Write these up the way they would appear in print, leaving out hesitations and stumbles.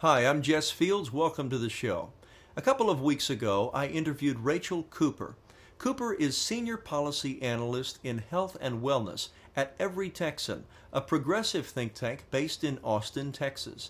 Hi, I'm Jess Fields. Welcome to the show. A couple of weeks ago, I interviewed Rachel Cooper. Cooper is Senior Policy Analyst in Health and Wellness at Every Texan, a progressive think tank based in Austin, Texas.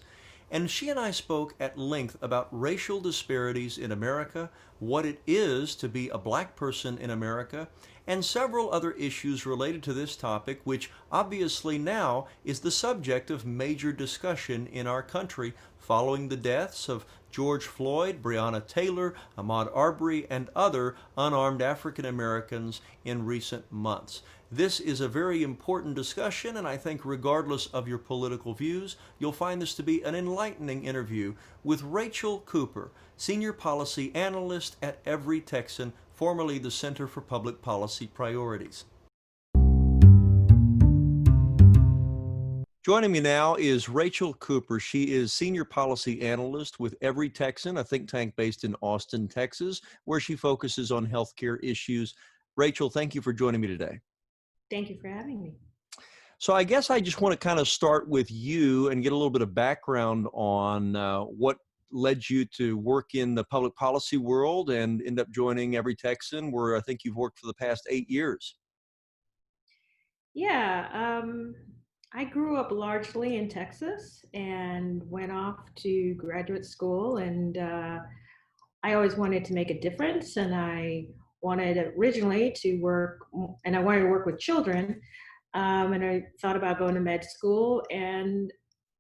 And she and I spoke at length about racial disparities in America, what it is to be a black person in America, and several other issues related to this topic, which obviously now is the subject of major discussion in our country following the deaths of George Floyd, Breonna Taylor, Ahmaud Arbery, and other unarmed African Americans in recent months. This is a very important discussion, and I think regardless of your political views, you'll find this to be an enlightening interview with Rachel Cooper, Senior Policy Analyst at Every Texan, formerly the Center for Public Policy Priorities. Joining me now is Rachel Cooper. She is Senior Policy Analyst with Every Texan, a think tank based in Austin, Texas, where she focuses on healthcare issues. Rachel, thank you for joining me today. Thank you for having me. So I guess I just want to kind of start with you and get a little bit of background on what led you to work in the public policy world and end up joining Every Texan, where I think you've worked for the past 8 years. Yeah, I grew up largely in Texas and went off to graduate school, and I always wanted to make a difference, and I wanted originally to work, and I wanted to work with children, and I thought about going to med school, and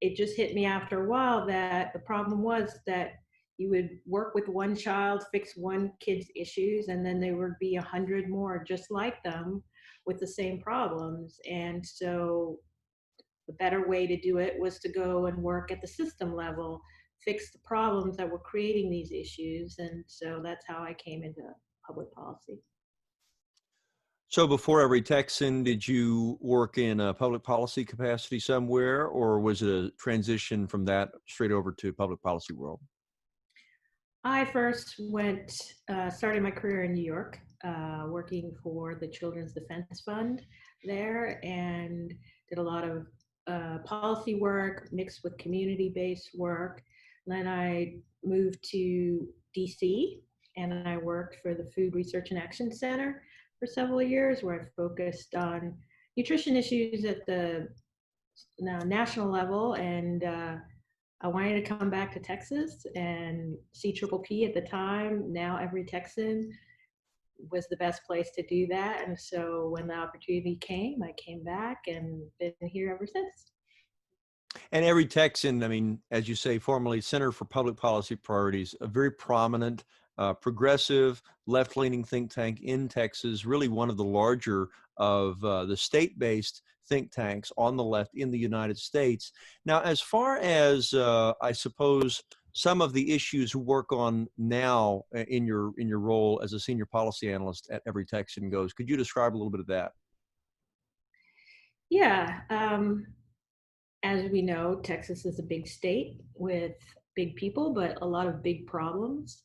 it just hit me after a while that the problem was that you would work with one child, fix one kid's issues, and then there would be 100 more just like them with the same problems. And so the better way to do it was to go and work at the system level, fix the problems that were creating these issues. And so that's how I came into public policy. So before Every Texan, did you work in a public policy capacity somewhere, or was it a transition from that straight over to public policy world? I first started my career in New York, working for the Children's Defense Fund there, and did a lot of policy work mixed with community-based work. Then I moved to DC, and I worked for the Food Research and Action Center for several years, where I focused on nutrition issues at the national level, and I wanted to come back to Texas, and CPPP at the time, now Every Texan, was the best place to do that. And so when the opportunity came, I came back and been here ever since. And Every Texan, I mean, as you say, formerly Center for Public Policy Priorities, a very prominent, progressive, left-leaning think tank in Texas, really one of the larger of the state-based think tanks on the left in the United States. Now, as far as I suppose some of the issues you work on now in your role as a senior policy analyst at Every Texan goes, could you describe a little bit of that? Yeah, as we know, Texas is a big state with big people, but a lot of big problems.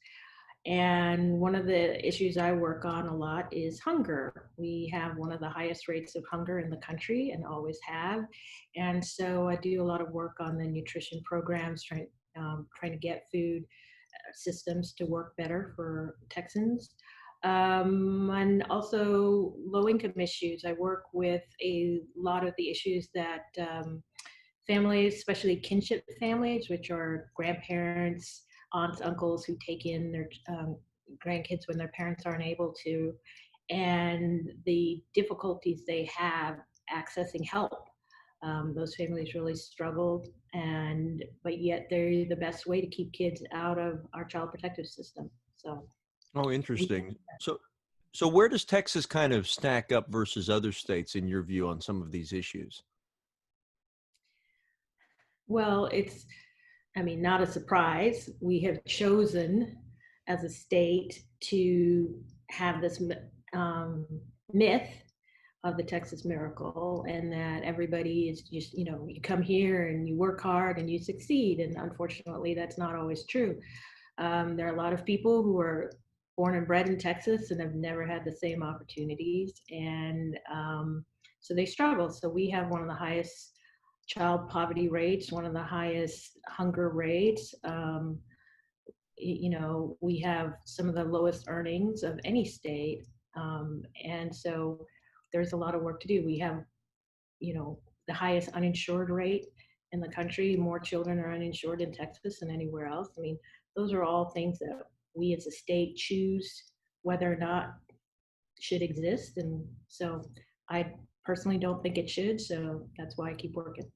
And one of the issues I work on a lot is hunger. We have one of the highest rates of hunger in the country and always have. And so I do a lot of work on the nutrition programs, trying to get food systems to work better for Texans. And also low income issues. I work with a lot of the issues that families, especially kinship families, which are grandparents, aunts, uncles who take in their grandkids when their parents aren't able to, and the difficulties they have accessing help. Those families really struggled, but yet they're the best way to keep kids out of our child protective system. So, Oh, interesting. So where does Texas kind of stack up versus other states in your view on some of these issues? well, not a surprise. We have chosen as a state to have this myth of the Texas miracle, and that everybody is just, you come here and you work hard and you succeed. And unfortunately, that's not always true. There are a lot of people who are born and bred in Texas and have never had the same opportunities. And so they struggle. So we have one of the highest child poverty rates, one of the highest hunger rates. We have some of the lowest earnings of any state. And so there's a lot of work to do. We have, the highest uninsured rate in the country. More children are uninsured in Texas than anywhere else. I mean, those are all things that we as a state choose whether or not should exist. And so I personally don't think it should. So that's why I keep working.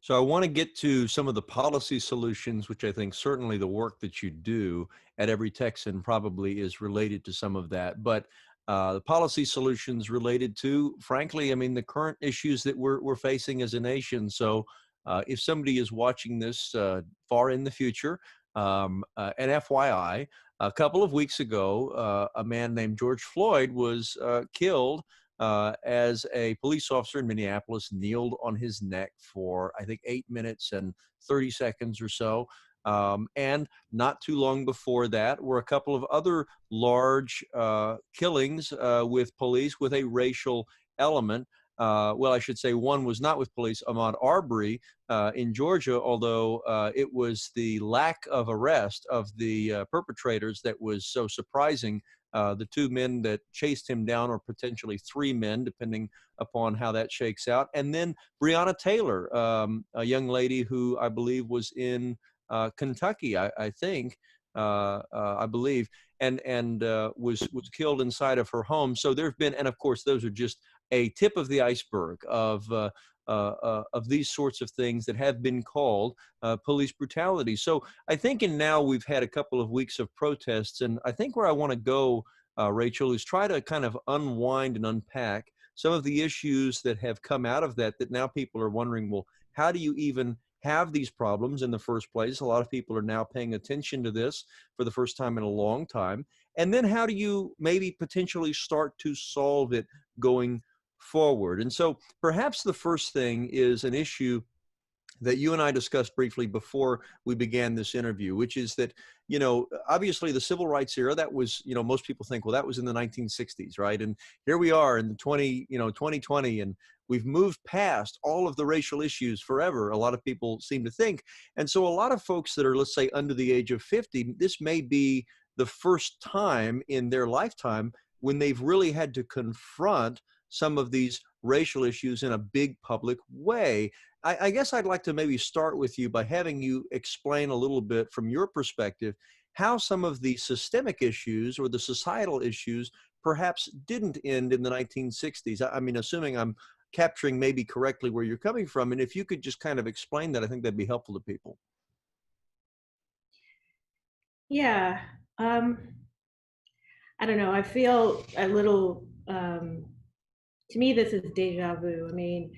So I want to get to some of the policy solutions, which I think certainly the work that you do at Every Texan probably is related to some of that. But the policy solutions related to, frankly, I mean, the current issues that we're facing as a nation. So if somebody is watching this far in the future, and FYI, a couple of weeks ago, a man named George Floyd was killed as a police officer in Minneapolis kneeled on his neck for, I think, 8 minutes and 30 seconds or so. And not too long before that were a couple of other large killings with police with a racial element. Well, I should say one was not with police, Ahmaud Arbery in Georgia, although it was the lack of arrest of the perpetrators that was so surprising. The two men that chased him down, or potentially three men, depending upon how that shakes out. And then Breonna Taylor, a young lady who I believe was in Kentucky, I think, I believe, and was killed inside of her home. So there have been, and of course, those are just a tip of the iceberg of these sorts of things that have been called police brutality. So I think now we've had a couple of weeks of protests, and I think where I want to go, Rachel, is try to kind of unwind and unpack some of the issues that have come out of that now people are wondering, well, how do you even have these problems in the first place? A lot of people are now paying attention to this for the first time in a long time. And then how do you maybe potentially start to solve it going forward? And so perhaps the first thing is an issue that you and I discussed briefly before we began this interview, which is that, obviously the civil rights era, that was, most people think, well, that was in the 1960s, right? And here we are in the 2020, and we've moved past all of the racial issues forever, a lot of people seem to think. And so a lot of folks that are, let's say, under the age of 50, this may be the first time in their lifetime when they've really had to confront some of these racial issues in a big public way. I guess I'd like to maybe start with you by having you explain a little bit from your perspective how some of the systemic issues or the societal issues perhaps didn't end in the 1960s. I mean, assuming I'm capturing maybe correctly where you're coming from. And if you could just kind of explain that, I think that'd be helpful to people. Yeah. I don't know. I feel a little, to me, this is deja vu. I mean,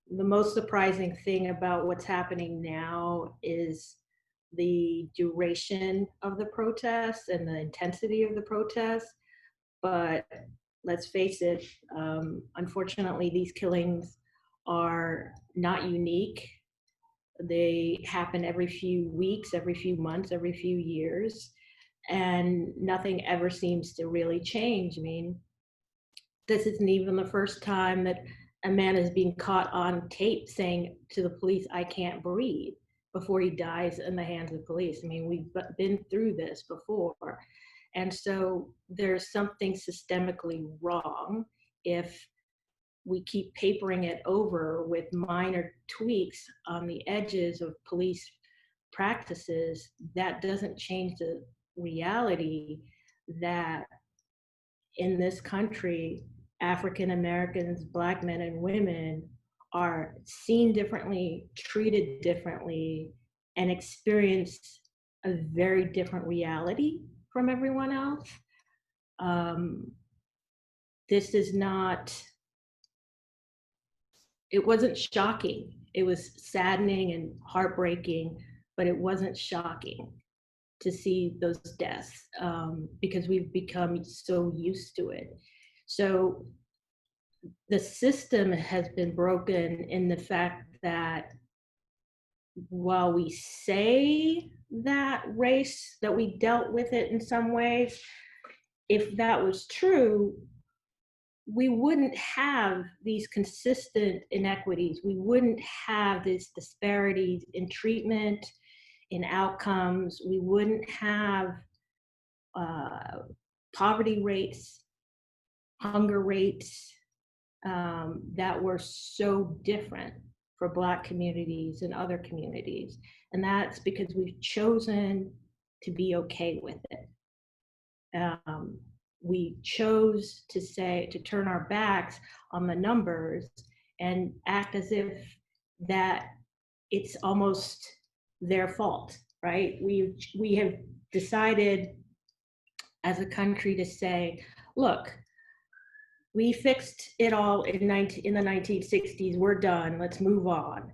the most surprising thing about what's happening now is the duration of the protests and the intensity of the protests. But let's face it, unfortunately, these killings are not unique. They happen every few weeks, every few months, every few years, and nothing ever seems to really change. I mean, this isn't even the first time that a man is being caught on tape saying to the police, "I can't breathe," before he dies in the hands of police. I mean, we've been through this before. And so there's something systemically wrong if we keep papering it over with minor tweaks on the edges of police practices. That doesn't change the reality that in this country, African Americans, Black men and women are seen differently, treated differently, and experience a very different reality from everyone else. This is not, it wasn't shocking. It was saddening and heartbreaking, but it wasn't shocking to see those deaths because we've become so used to it. So the system has been broken in the fact that while we say that race, that we dealt with it in some ways, if that was true, we wouldn't have these consistent inequities. We wouldn't have these disparities in treatment, in outcomes. We wouldn't have uh, poverty rates, hunger rates that were so different for Black communities and other communities. And that's because we've chosen to be okay with it. We chose to turn our backs on the numbers and act as if that it's almost their fault, right? We have decided as a country to say, look, we fixed it all in the 1960s, we're done, let's move on.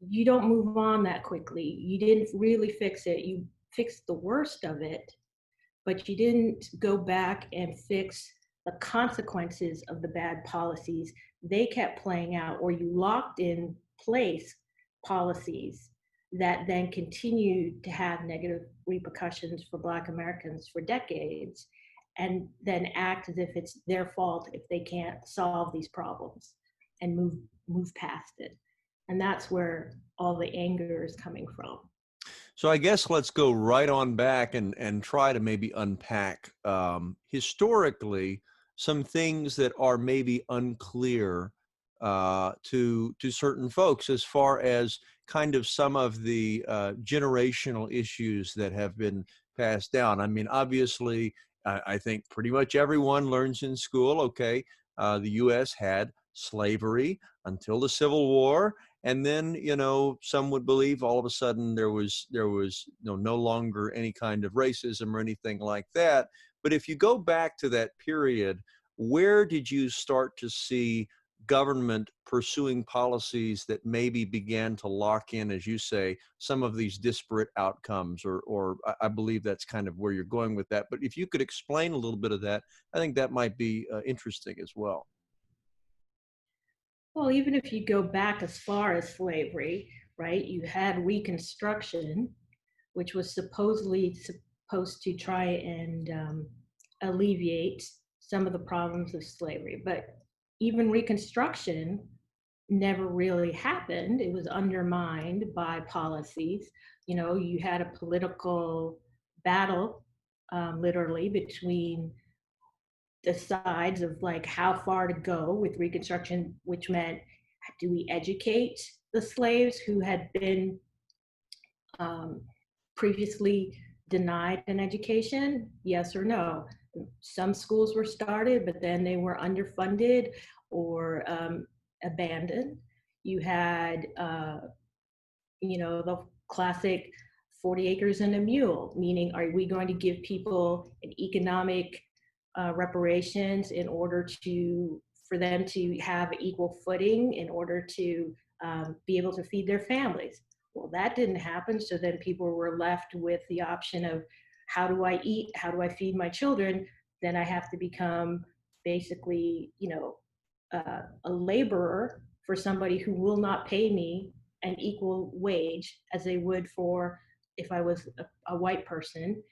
You don't move on that quickly. You didn't really fix it. You fixed the worst of it, but you didn't go back and fix the consequences of the bad policies. They kept playing out, or you locked in place policies that then continued to have negative repercussions for Black Americans for decades, and then act as if it's their fault if they can't solve these problems and move past it. And that's where all the anger is coming from. So I guess let's go right on back and try to maybe unpack historically some things that are maybe unclear to certain folks as far as kind of some of the generational issues that have been passed down. I mean, obviously, I think pretty much everyone learns in school, okay, the U.S. had slavery until the Civil War. And then, you know, some would believe all of a sudden there was no longer any kind of racism or anything like that. But if you go back to that period, where did you start to see government pursuing policies that maybe began to lock in, as you say, some of these disparate outcomes? Or I believe that's kind of where you're going with that. But if you could explain a little bit of that, I think that might be interesting as well. Well, even if you go back as far as slavery, right, you had Reconstruction, which was supposed to try and alleviate some of the problems of slavery. But even Reconstruction never really happened. It was undermined by policies. You know, you had a political battle, literally, between the sides of like how far to go with Reconstruction, which meant, do we educate the slaves who had been um, previously denied an education? Yes or no? Some schools were started, but then they were underfunded or abandoned. You had, the classic 40 acres and a mule, meaning, are we going to give people an economic reparations in order for them to have equal footing in order to be able to feed their families? Well, that didn't happen. So then people were left with the option of, how do I eat? How do I feed my children? Then I have to become basically, a laborer for somebody who will not pay me an equal wage as they would for if I was a white person.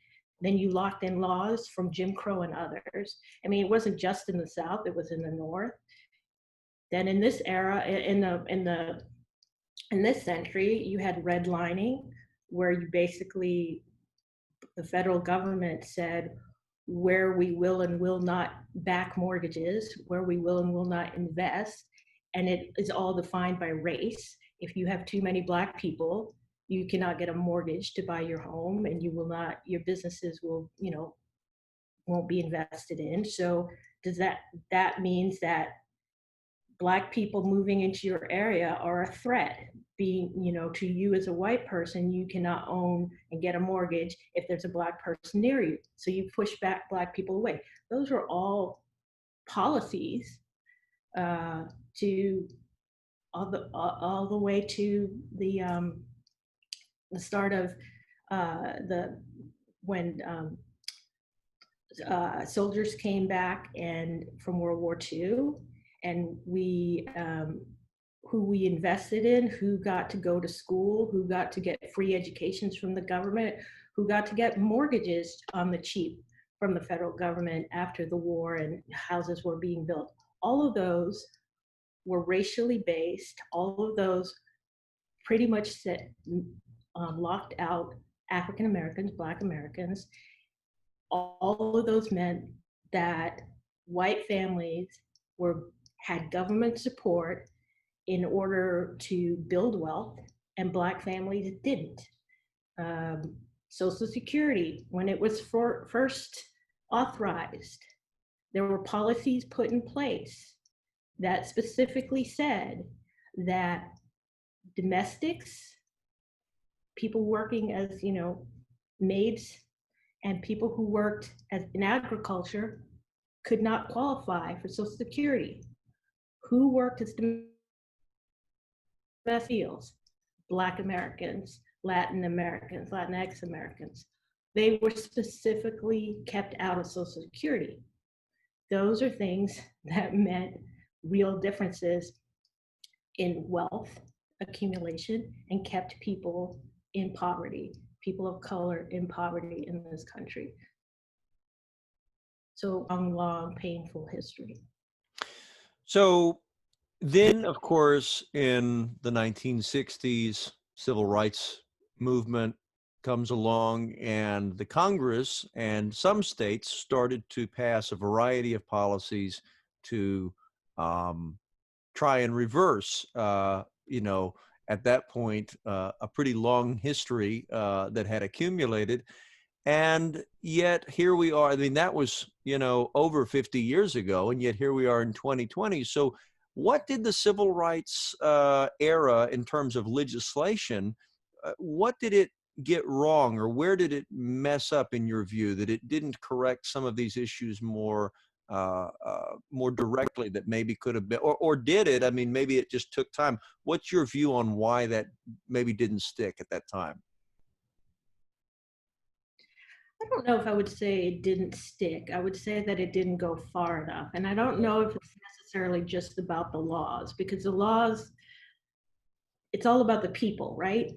Then you locked in laws from Jim Crow and others. I mean, it wasn't just in the South, it was in the North. Then in this era, in this century, you had redlining, where you basically, the federal government said where we will and will not back mortgages, where we will and will not invest. And it is all defined by race. If you have too many Black people, you cannot get a mortgage to buy your home, and your businesses will, won't be invested in. So that means that Black people moving into your area are a threat. To you as a white person, you cannot own and get a mortgage if there's a Black person near you. So you push back Black people away. Those are all policies to all the way to the start of when soldiers came back and from World War II, and who we invested in, who got to go to school, who got to get free educations from the government, who got to get mortgages on the cheap from the federal government after the war and houses were being built. All of those were racially based. All of those pretty much locked out African Americans, Black Americans. All of those meant that white families had government support in order to build wealth, and Black families didn't. Social Security, when it was first authorized, there were policies put in place that specifically said that domestics, people working as, maids, and people who worked in agriculture could not qualify for Social Security. Who worked as domestic fields? Black Americans, Latin Americans, Latinx Americans. They were specifically kept out of Social Security. Those are things that meant real differences in wealth accumulation and kept people in poverty, people of color in poverty in this country. So long, painful history. So then, of course, in the 1960s, civil rights movement comes along, and the Congress and some states started to pass a variety of policies to try and reverse, at that point, a pretty long history that had accumulated. And yet here we are. I mean, that was, over 50 years ago, and yet here we are in 2020. So what did the civil rights era in terms of legislation, what did it get wrong, or where did it mess up in your view, that it didn't correct some of these issues more directly that maybe could have been, or did it? I mean, maybe it just took time. What's your view on why that maybe didn't stick at that time? I don't know if I would say it didn't stick. I would say that it didn't go far enough. And I don't know if it's necessarily just about the laws, because the laws, it's all about the people, right?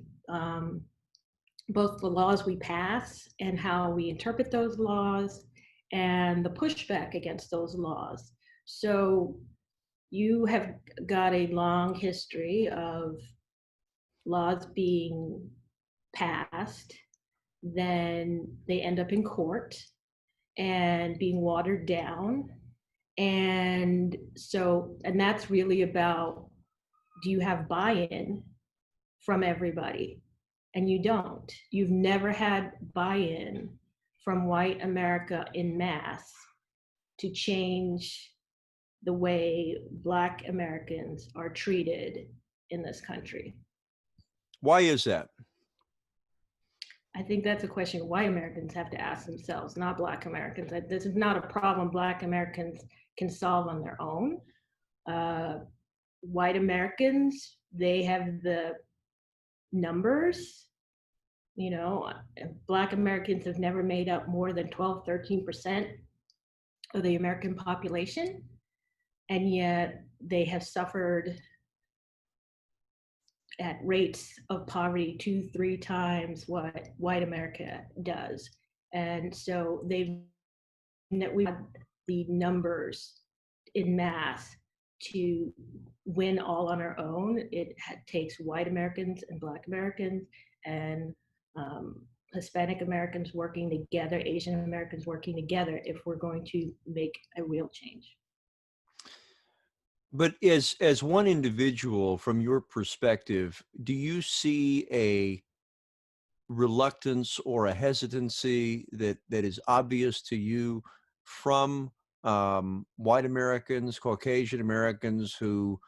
Both the laws we pass and how we interpret those laws and the pushback against those laws. So you have got a long history of laws being passed, then they end up in court and being watered down. And that's really about, do you have buy-in from everybody? And you don't. You've never had buy-in from white America en masse to change the way Black Americans are treated in this country. Why is that? I think that's a question white Americans have to ask themselves, not Black Americans. This is not a problem Black Americans can solve on their own. White Americans, they have the numbers. Black Americans have never made up more than 12, 13% of the American population, and yet they have suffered at rates of poverty 2-3 times what white America does. And so we had the numbers in mass to win all on our own. It takes white Americans and Black Americans and Hispanic Americans working together, Asian Americans working together, if we're going to make a real change. But as one individual, from your perspective, do you see a reluctance or a hesitancy that is obvious to you from white Americans, Caucasian Americans who,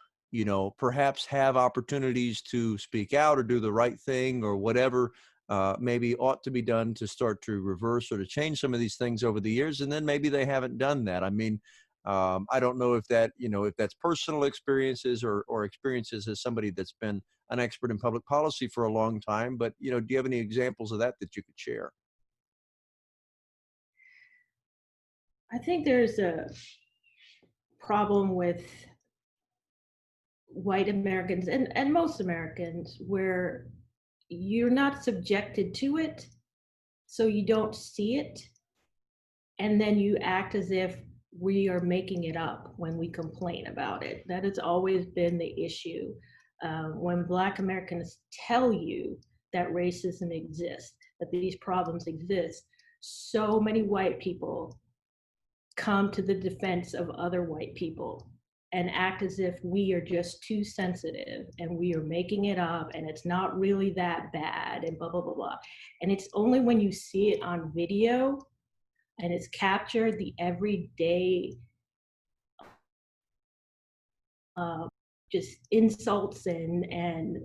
perhaps have opportunities to speak out or do the right thing or whatever maybe ought to be done to start to reverse or to change some of these things over the years, and then maybe they haven't done that? I mean, I don't know if that's personal experiences or experiences as somebody that's been an expert in public policy for a long time, but do you have any examples of that you could share? I think there's a problem with white Americans and most Americans where you're not subjected to it, so you don't see it. and then you act as if we are making it up when we complain about it. That has always been the issue. When Black Americans tell you that racism exists, that these problems exist, so many white people come to the defense of other white people and act as if we are just too sensitive and we are making it up and it's not really that bad and blah, blah, blah, blah. And it's only when you see it on video and it's captured the everyday just insults and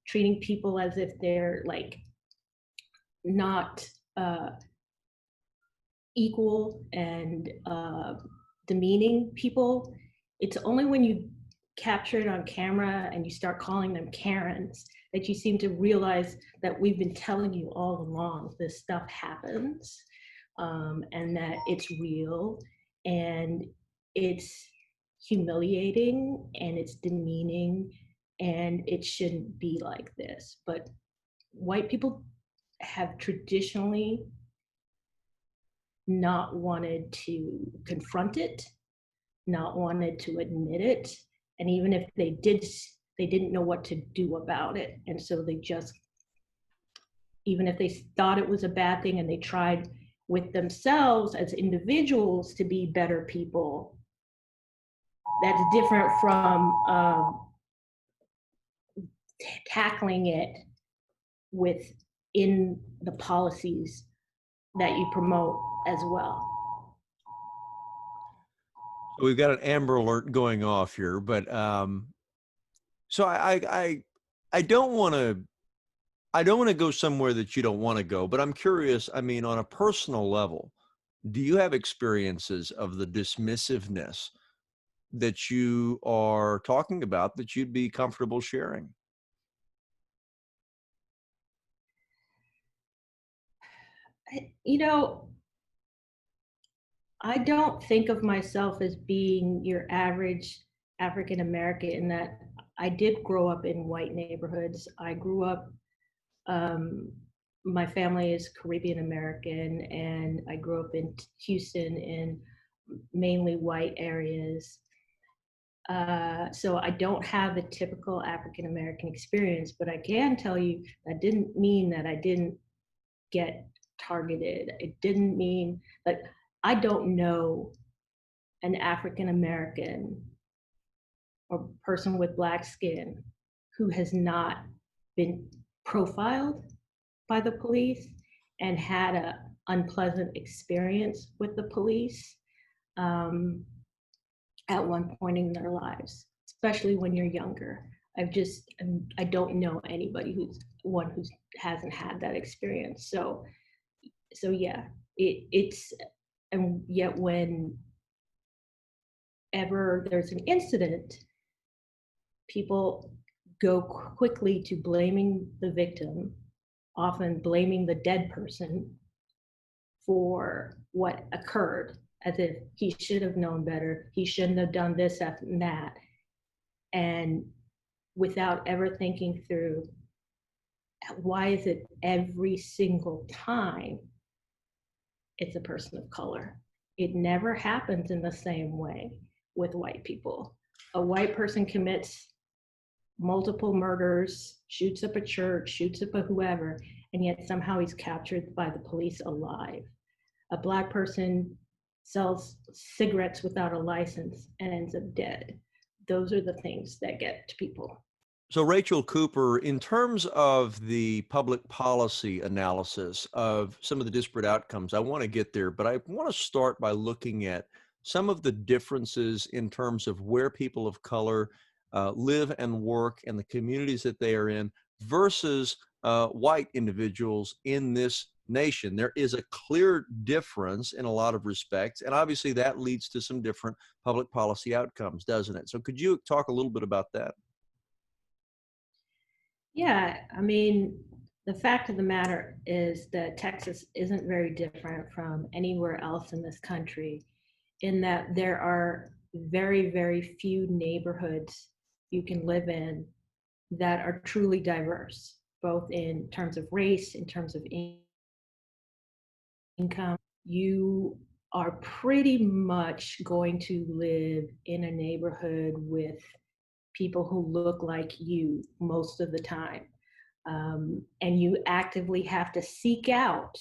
treating people as if they're like not equal and demeaning people. It's only when you capture it on camera and you start calling them Karens that you seem to realize that we've been telling you all along this stuff happens, and that it's real and it's humiliating and it's demeaning and it shouldn't be like this. But white people have traditionally not wanted to confront it, not wanted to admit it, and even if they did, they didn't know what to do about it. And so they just, even if they thought it was a bad thing and they tried with themselves as individuals to be better people, that's different from tackling it within the policies that you promote as well. So we've got an Amber Alert going off here, but so I don't want to go somewhere that you don't want to go, but I'm curious. I mean, on a personal level, do you have experiences of the dismissiveness that you are talking about that you'd be comfortable sharing? You know, I don't think of myself as being your average African American in that I did grow up in white neighborhoods. I grew up, um, my family is Caribbean American, and I grew up in Houston in mainly white areas. So I don't have the typical African American experience, but I can tell you that didn't mean that I didn't get targeted. It didn't mean that I don't know an African American or person with Black skin who has not been profiled by the police and had an unpleasant experience with the police um, at one point in their lives, especially when you're younger. I don't know anybody who hasn't had that experience. So yeah, it's, and yet whenever there's an incident, people go quickly to blaming the victim, often blaming the dead person for what occurred, as if he should have known better, he shouldn't have done this and that, and without ever thinking through why is it every single time it's a person of color. It never happens in the same way with white people. A white person commits multiple murders, shoots up a church, shoots up a whoever, and yet somehow he's captured by the police alive. A Black person sells cigarettes without a license and ends up dead. Those are the things that get to people. So, Rachel Cooper, in terms of the public policy analysis of some of the disparate outcomes, I want to get there, but I want to start by looking at some of the differences in terms of where people of color live and work and the communities that they are in versus white individuals in this nation. There is a clear difference in a lot of respects, and obviously that leads to some different public policy outcomes, doesn't it? So could you talk a little bit about that? Yeah, I mean, the fact of the matter is that Texas isn't very different from anywhere else in this country, in that there are very, very few neighborhoods you can live in that are truly diverse, both in terms of race, in terms of income. You are pretty much going to live in a neighborhood with people who look like you most of the time. And you actively have to seek out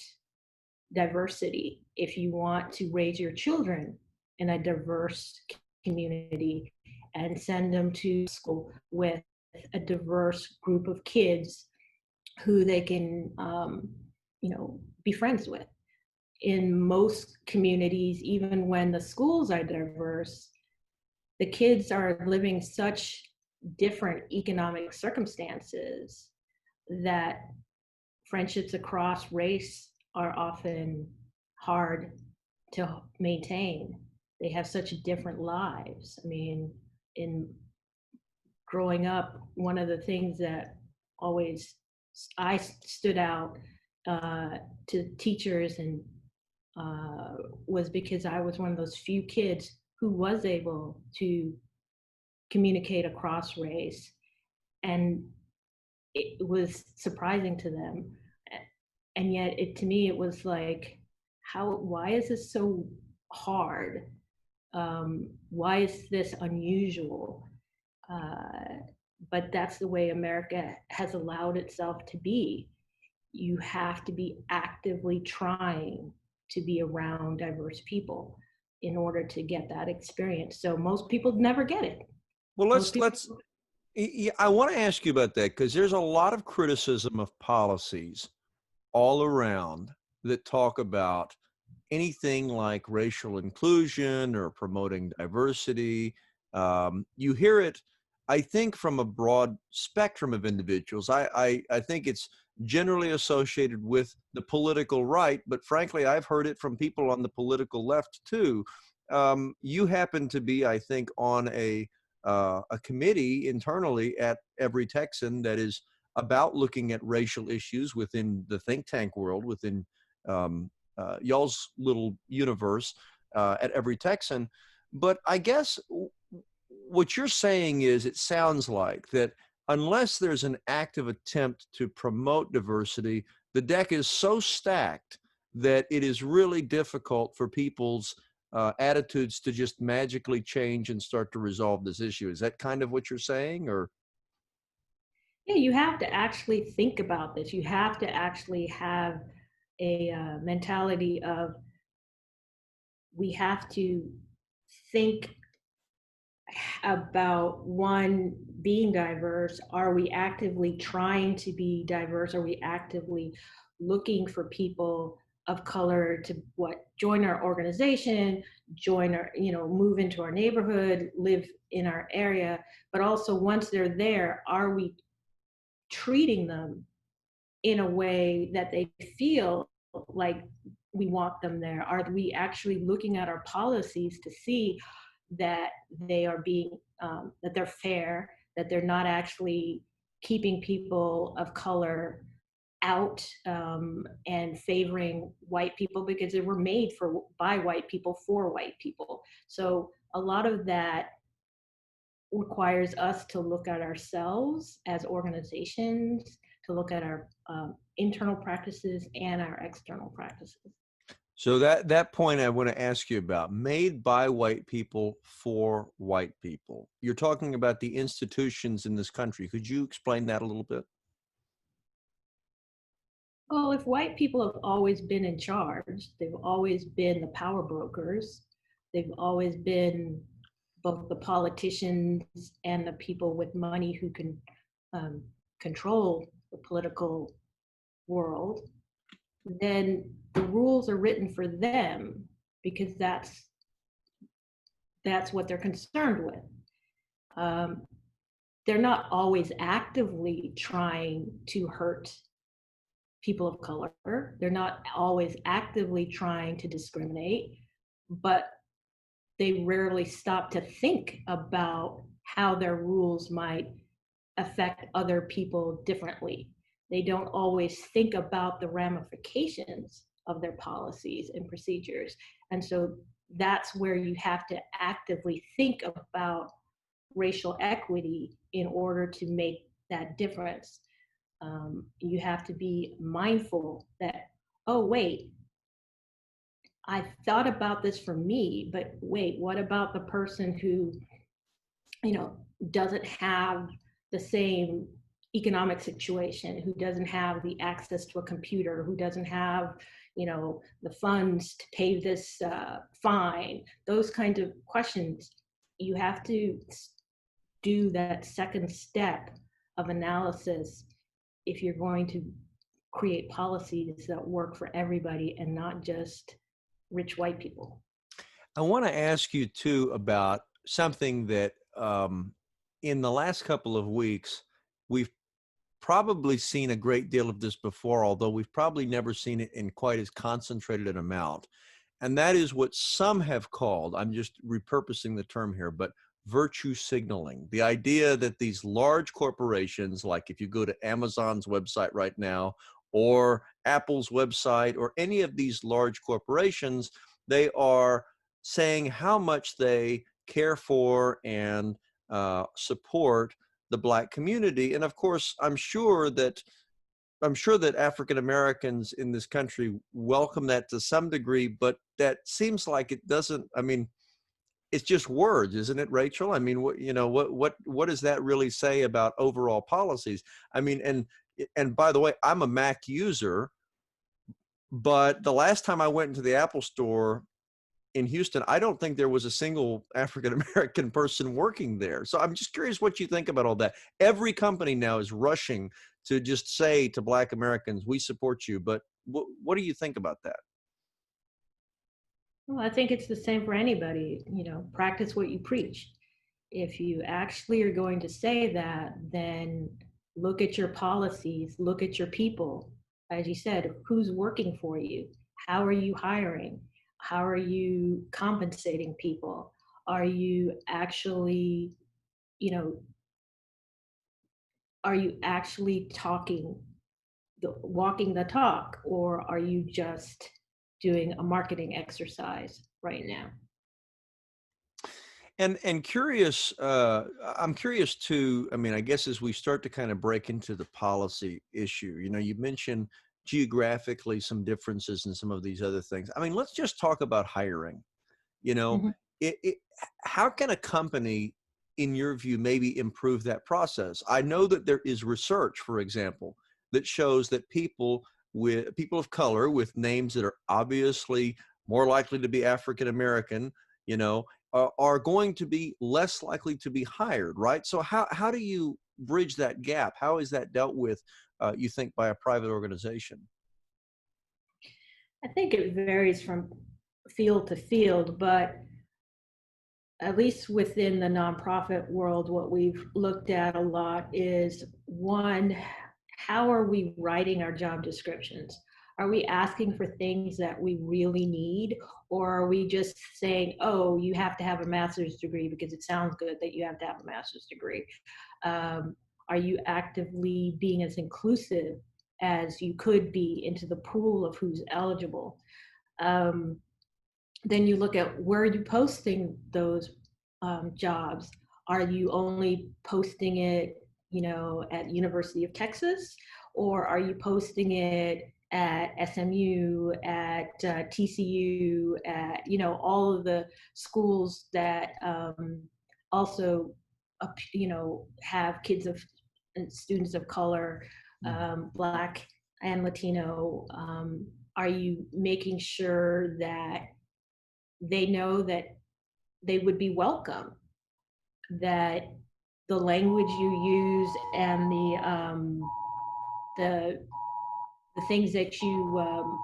diversity if you want to raise your children in a diverse community and send them to school with a diverse group of kids who they can, be friends with. In most communities, even when the schools are diverse, the kids are living such different economic circumstances that friendships across race are often hard to maintain. They have such different lives. I mean, in growing up, one of the things that always I stood out to teachers and was because I was one of those few kids who was able to communicate across race, and it was surprising to them. And yet, to me, it was like, why is this so hard? Why is this unusual? But that's the way America has allowed itself to be. You have to be actively trying to be around diverse people in order to get that experience. So most people never get it. Well, Most people. I want to ask you about that because there's a lot of criticism of policies all around that talk about anything like racial inclusion or promoting diversity. You hear it, I think, from a broad spectrum of individuals. I think it's generally associated with the political right, but frankly, I've heard it from people on the political left too. You happen to be, I think, on a committee internally at Every Texan that is about looking at racial issues within the think tank world, within y'all's little universe at Every Texan. But I guess what you're saying is it sounds like that unless there's an active attempt to promote diversity, the deck is so stacked that it is really difficult for people's attitudes to just magically change and start to resolve this issue. Is that kind of what you're saying, or? Yeah, you have to actually think about this. You have to actually have a mentality of, we have to think about, one, being diverse. Are we actively trying to be diverse? Are we actively looking for people of color to join our organization, move into our neighborhood, live in our area? But also, once they're there, are we treating them in a way that they feel like we want them there? Are we actually looking at our policies to see that they are being, that they're fair, that they're not actually keeping people of color out, and favoring white people because they were made by white people for white people? So a lot of that requires us to look at ourselves as organizations, to look at our internal practices and our external practices. So that point I want to ask you about, made by white people for white people. You're talking about the institutions in this country. Could you explain that a little bit? Well, if white people have always been in charge, they've always been the power brokers, they've always been both the politicians and the people with money who can um, control the political world, then the rules are written for them because that's what they're concerned with. Um, they're not always actively trying to hurt people of color. They're not always actively trying to discriminate, but they rarely stop to think about how their rules might affect other people differently. They don't always think about the ramifications of their policies and procedures. And so that's where you have to actively think about racial equity in order to make that difference. You have to be mindful that, oh, wait, I thought about this for me, but wait, what about the person who, doesn't have the same economic situation, who doesn't have the access to a computer, who doesn't have, the funds to pay this fine? Those kinds of questions. You have to do that second step of analysis if you're going to create policies that work for everybody and not just rich white people. I want to ask you too about something that in the last couple of weeks, we've probably seen a great deal of this before, although we've probably never seen it in quite as concentrated an amount. And that is what some have called, I'm just repurposing the term here, but virtue signaling. The idea that these large corporations, like if you go to Amazon's website right now, or Apple's website, or any of these large corporations, they are saying how much they care for and support the Black community. And of course, I'm sure that African Americans in this country welcome that to some degree, but that seems like it doesn't. I mean, it's just words, isn't it, Rachel? I mean, what does that really say about overall policies? I mean, and by the way, I'm a Mac user, but the last time I went into the Apple store in Houston, I don't think there was a single African American person working there. So I'm just curious what you think about all that. Every company now is rushing to just say to Black Americans, we support you. But what do you think about that? Well, I think it's the same for anybody, practice what you preach. If you actually are going to say that, then look at your policies, look at your people. As you said, who's working for you? How are you hiring? How are you compensating people? Are you actually, you know, are you actually walking the talk, or are you just doing a marketing exercise right now? And curious, I'm curious too. I mean, I guess as we start to kind of break into the policy issue, you mentioned geographically some differences in some of these other things. I mean, let's just talk about hiring. You know, Mhm. it how can a company, in your view, maybe improve that process? I know that there is research, for example, that shows that people of color with names that are obviously more likely to be African American, you know, are going to be less likely to be hired, right? So how do you bridge that gap? How is that dealt with, you think, by a private organization? I think it varies from field to field, but at least within the nonprofit world, what we've looked at a lot is, one, how are we writing our job descriptions? Are we asking for things that we really need? Or are we just saying, oh, you have to have a master's degree because it sounds good that you have to have a master's degree? Um, are you actively being as inclusive as you could be into the pool of who's eligible? Um, then you look at where are you posting those jobs. Are you only posting it, at University of Texas, or are you posting it at SMU, at TCU, at all of the schools that also have kids of students of color, Black and Latino. Are you making sure that they know that they would be welcome, that the language you use and the the things that you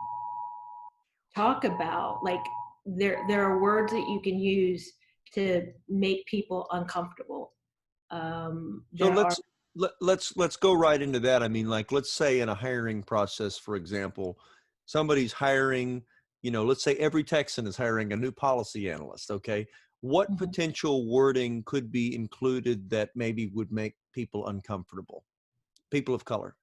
talk about, like there are words that you can use to make people uncomfortable. So There are let's go right into that. I mean, like, let's say in a hiring process, for example, somebody's hiring, let's say Every Texan is hiring a new policy analyst. Okay, what Mhm. potential wording could be included that maybe would make people uncomfortable, people of color?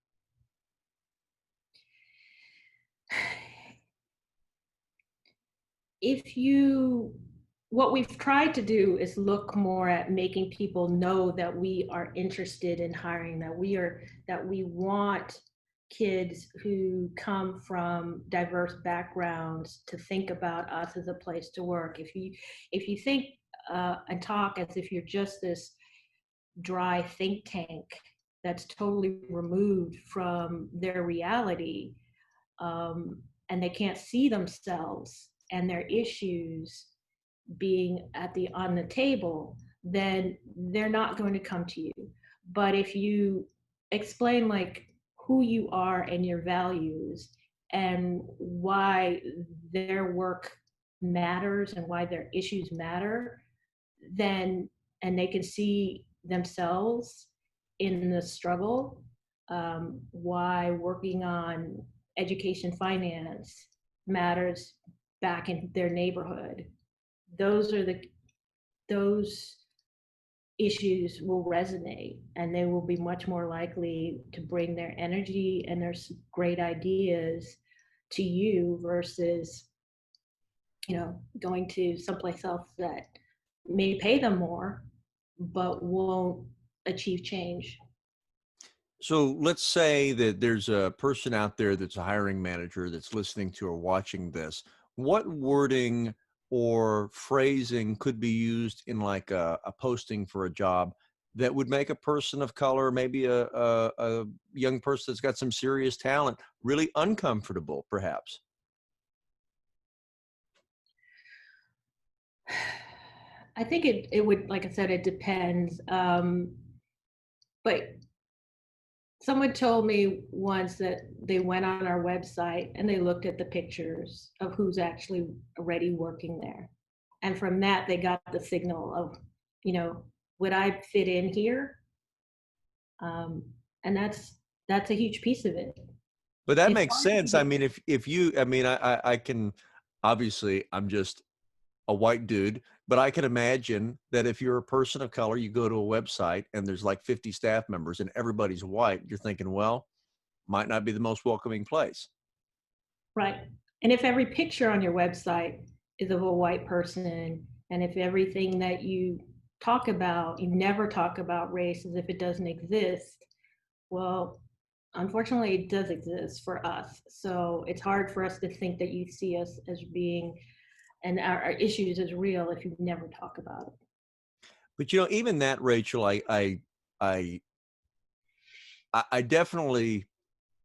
if you what we've tried to do is look more at making people know that we are interested in hiring, that we want kids who come from diverse backgrounds to think about us as a place to work. If you think and talk as if you're just this dry think tank that's totally removed from their reality, and they can't see themselves and their issues being on the table, then they're not going to come to you. But if you explain like who you are and your values and why their work matters and why their issues matter, then and they can see themselves in the struggle, why working on education finance matters back in their neighborhood. Those issues will resonate, and they will be much more likely to bring their energy and their great ideas to you versus going to someplace else that may pay them more but won't achieve change. So let's say that there's a person out there that's a hiring manager that's listening to or watching this. What wording or phrasing could be used in like a posting for a job that would make a person of color, maybe a young person that's got some serious talent, really uncomfortable, perhaps? I think it would, like I said, it depends. But someone told me once that they went on our website and they looked at the pictures of who's actually already working there. And from that, they got the signal of, would I fit in here? Um, and that's a huge piece of it. But that It's makes hard to sense. I get. mean, if you, I mean, I can, obviously, I'm just a white dude, but I can imagine that if you're a person of color, you go to a website and there's like 50 staff members and everybody's white, you're thinking, well, might not be the most welcoming place. Right. And if every picture on your website is of a white person, and if everything that you talk about, you never talk about race as if it doesn't exist, well, unfortunately, it does exist for us. So it's hard for us to think that you see us as being, and our issues as real if you never talk about it. But even that, Rachel, I, I definitely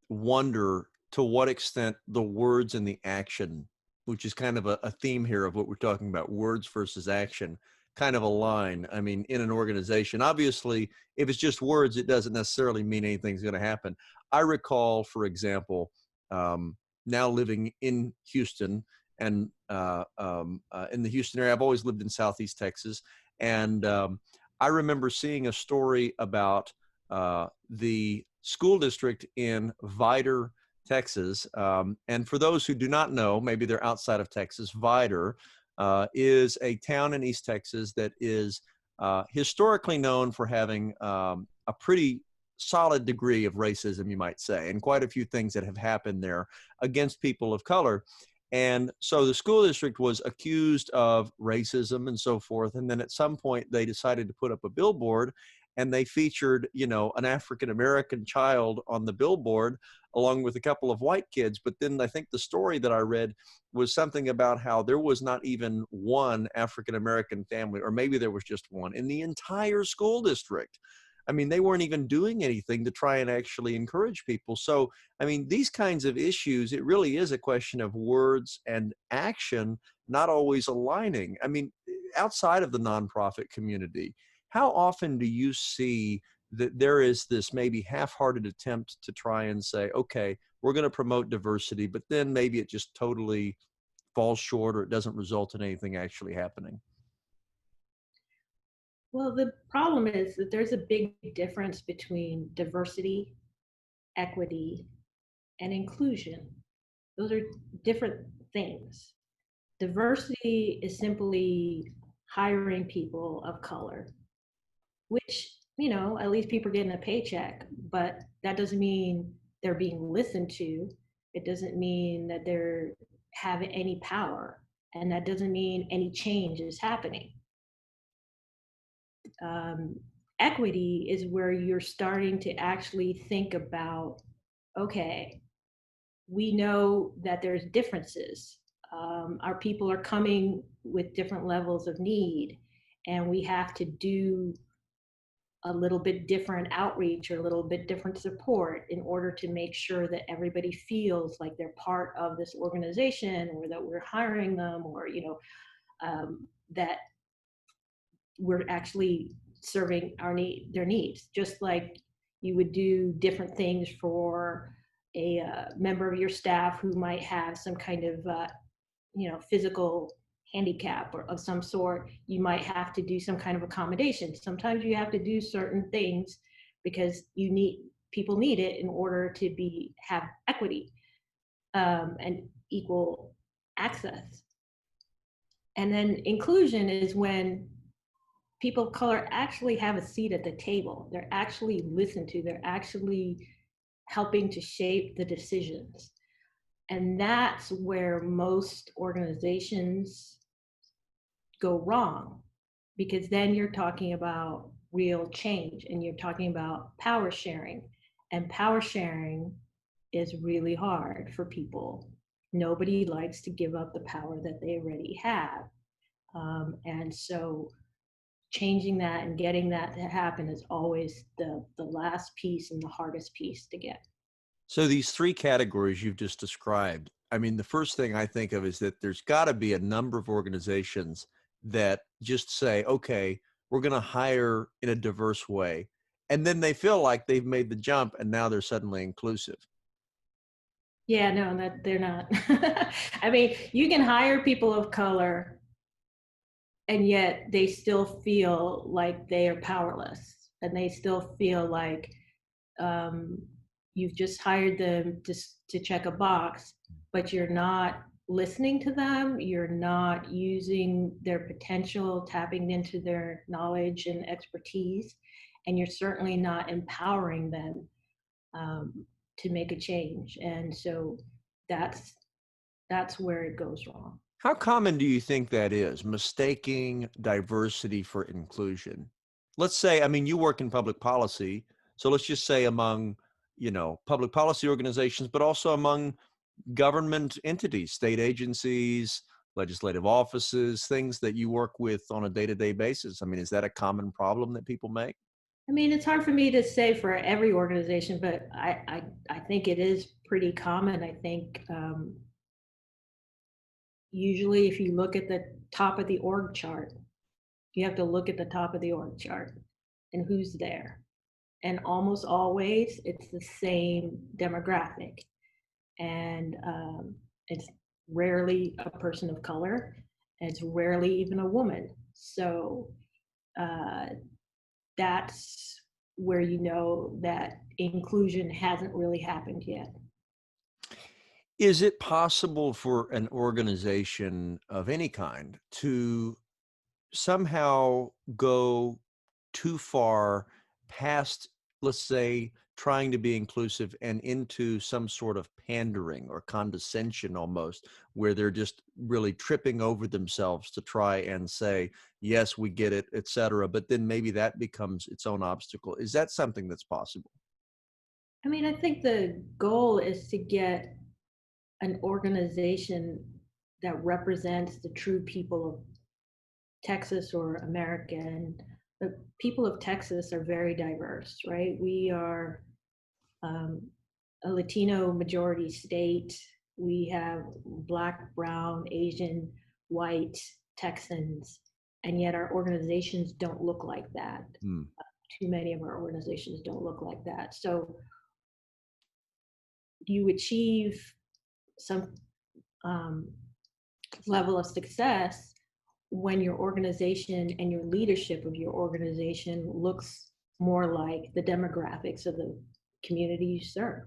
wonder to what extent the words and the action, which is kind of a theme here of what we're talking about, words versus action, kind of align. I mean, in an organization, obviously, if it's just words, it doesn't necessarily mean anything's going to happen. I recall, for example, now living in Houston and in the Houston area, I've always lived in Southeast Texas. And I remember seeing a story about the school district in Vidor, Texas. And for those who do not know, maybe they're outside of Texas, Vidor is a town in East Texas that is historically known for having a pretty solid degree of racism, you might say, and quite a few things that have happened there against people of color. And so the school district was accused of racism and so forth. And then at some point, they decided to put up a billboard and they featured, an African American child on the billboard along with a couple of white kids. But then I think the story that I read was something about how there was not even one African American family, or maybe there was just one in the entire school district. I mean, they weren't even doing anything to try and actually encourage people. So, I mean, these kinds of issues, it really is a question of words and action not always aligning. I mean, outside of the nonprofit community, how often do you see that there is this maybe half-hearted attempt to try and say, okay, we're going to promote diversity, but then maybe it just totally falls short or it doesn't result in anything actually happening? Well, the problem is that there's a big difference between diversity, equity, and inclusion. Those are different things. Diversity is simply hiring people of color, which, at least people are getting a paycheck, but that doesn't mean they're being listened to. It doesn't mean that they're having any power, and that doesn't mean any change is happening. Um, Equity is where you're starting to actually think about okay, we know that there's differences. Our people are coming with different levels of need, and we have to do a little bit different outreach or a little bit different support in order to make sure that everybody feels like they're part of this organization, or that we're hiring them, or that we're actually serving their needs. Just like you would do different things for a member of your staff who might have some kind of physical handicap or of some sort, you might have to do some kind of accommodation. Sometimes you have to do certain things because people need it in order to have equity and equal access. And then inclusion is when people of color actually have a seat at the table. They're actually listened to. They're actually helping to shape the decisions. And that's where most organizations go wrong, because then you're talking about real change and you're talking about power sharing. And power sharing is really hard for people. Nobody likes to give up the power that they already have. And so changing that and getting that to happen is always the last piece and the hardest piece to get. So these three categories you've just described, I mean, the first thing I think of is that there's got to be a number of organizations that just say, okay, we're going to hire in a diverse way. And then they feel like they've made the jump and now they're suddenly inclusive. Yeah, no, that they're not. I mean, you can hire people of color and yet they still feel like they are powerless, and they still feel like um, you've just hired them to check a box, but you're not listening to them, you're not using their potential, tapping into their knowledge and expertise, and you're certainly not empowering them to make a change. And so that's where it goes wrong. How common do you think that is, mistaking diversity for inclusion? Let's say, I mean, you work in public policy, so let's just say among, public policy organizations, but also among government entities, state agencies, legislative offices, things that you work with on a day-to-day basis. I mean, is that a common problem that people make? I mean, it's hard for me to say for every organization, but I think it is pretty common. I think usually if you look at the top of the org chart, you have to look at the top of the org chart and who's there. And almost always it's the same demographic. And it's rarely a person of color. And it's rarely even a woman. So uh, that's where you know that inclusion hasn't really happened yet. Is it possible for an organization of any kind to somehow go too far past, let's say, trying to be inclusive and into some sort of pandering or condescension almost, where they're just really tripping over themselves to try and say, yes, we get it, et cetera, but then maybe that becomes its own obstacle? Is that something that's possible? I mean, I think the goal is to get an organization that represents the true people of Texas or America. And the people of Texas are very diverse, right? We are um, a Latino majority state. We have Black, brown, Asian, white Texans, and yet our organizations don't look like that. Hmm. Too many of our organizations don't look like that. So you achieve some um, level of success when your organization and your leadership of your organization looks more like the demographics of the community you serve.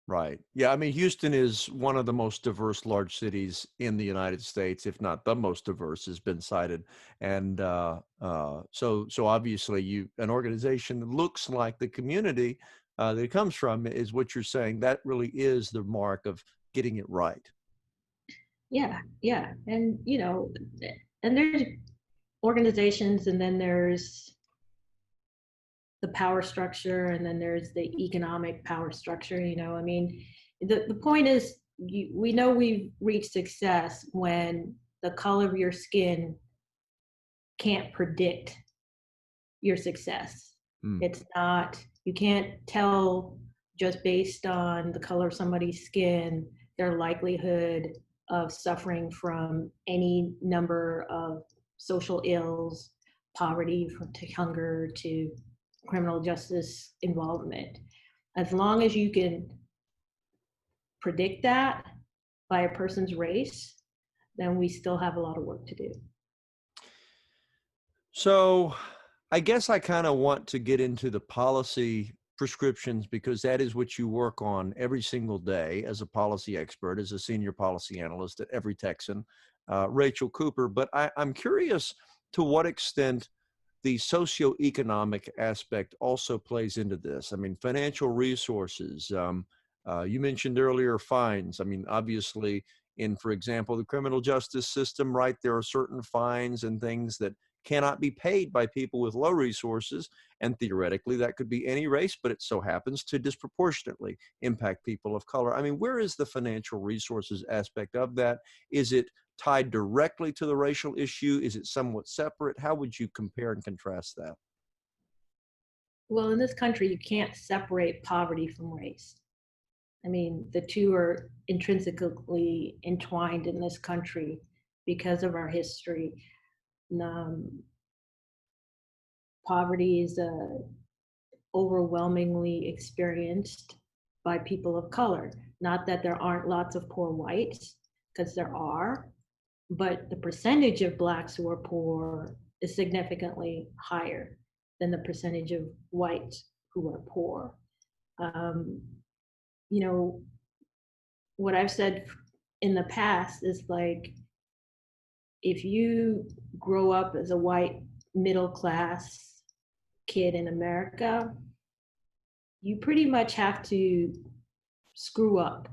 Right. Yeah. I mean, Houston is one of the most diverse large cities in the United States, if not the most diverse, has been cited. And so obviously, an organization that looks like the community that it comes from is what you're saying. That really is the mark of getting it right. Yeah, yeah. And, and there's organizations, and then there's the power structure, and then there's the economic power structure. I mean, the point is, we know we've reached success when the color of your skin can't predict your success. It's not, you can't tell just based on the color of somebody's skin their likelihood of suffering from any number of social ills, poverty, to hunger, to criminal justice involvement. As long as you can predict that by a person's race, then we still have a lot of work to do. So I guess I kind of want to get into the policy prescriptions, because that is what you work on every single day as a policy expert, as a senior policy analyst at Every Texan, Rachel Cooper. But I'm curious to what extent the socioeconomic aspect also plays into this. I mean, financial resources. You mentioned earlier fines. I mean, obviously, in, for example, the criminal justice system, right, there are certain fines and things that cannot be paid by people with low resources. And theoretically, that could be any race, but it so happens to disproportionately impact people of color. I mean, where is the financial resources aspect of that? Is it tied directly to the racial issue? Is it somewhat separate? How would you compare and contrast that? Well, in this country, you can't separate poverty from race. I mean, the two are intrinsically entwined in this country because of our history. Poverty is overwhelmingly experienced by people of color. Not that there aren't lots of poor whites, because there are, but the percentage of Blacks who are poor is significantly higher than the percentage of whites who are poor. You know, what I've said in the past is like, if you grow up as a white middle class kid in America, you pretty much have to screw up.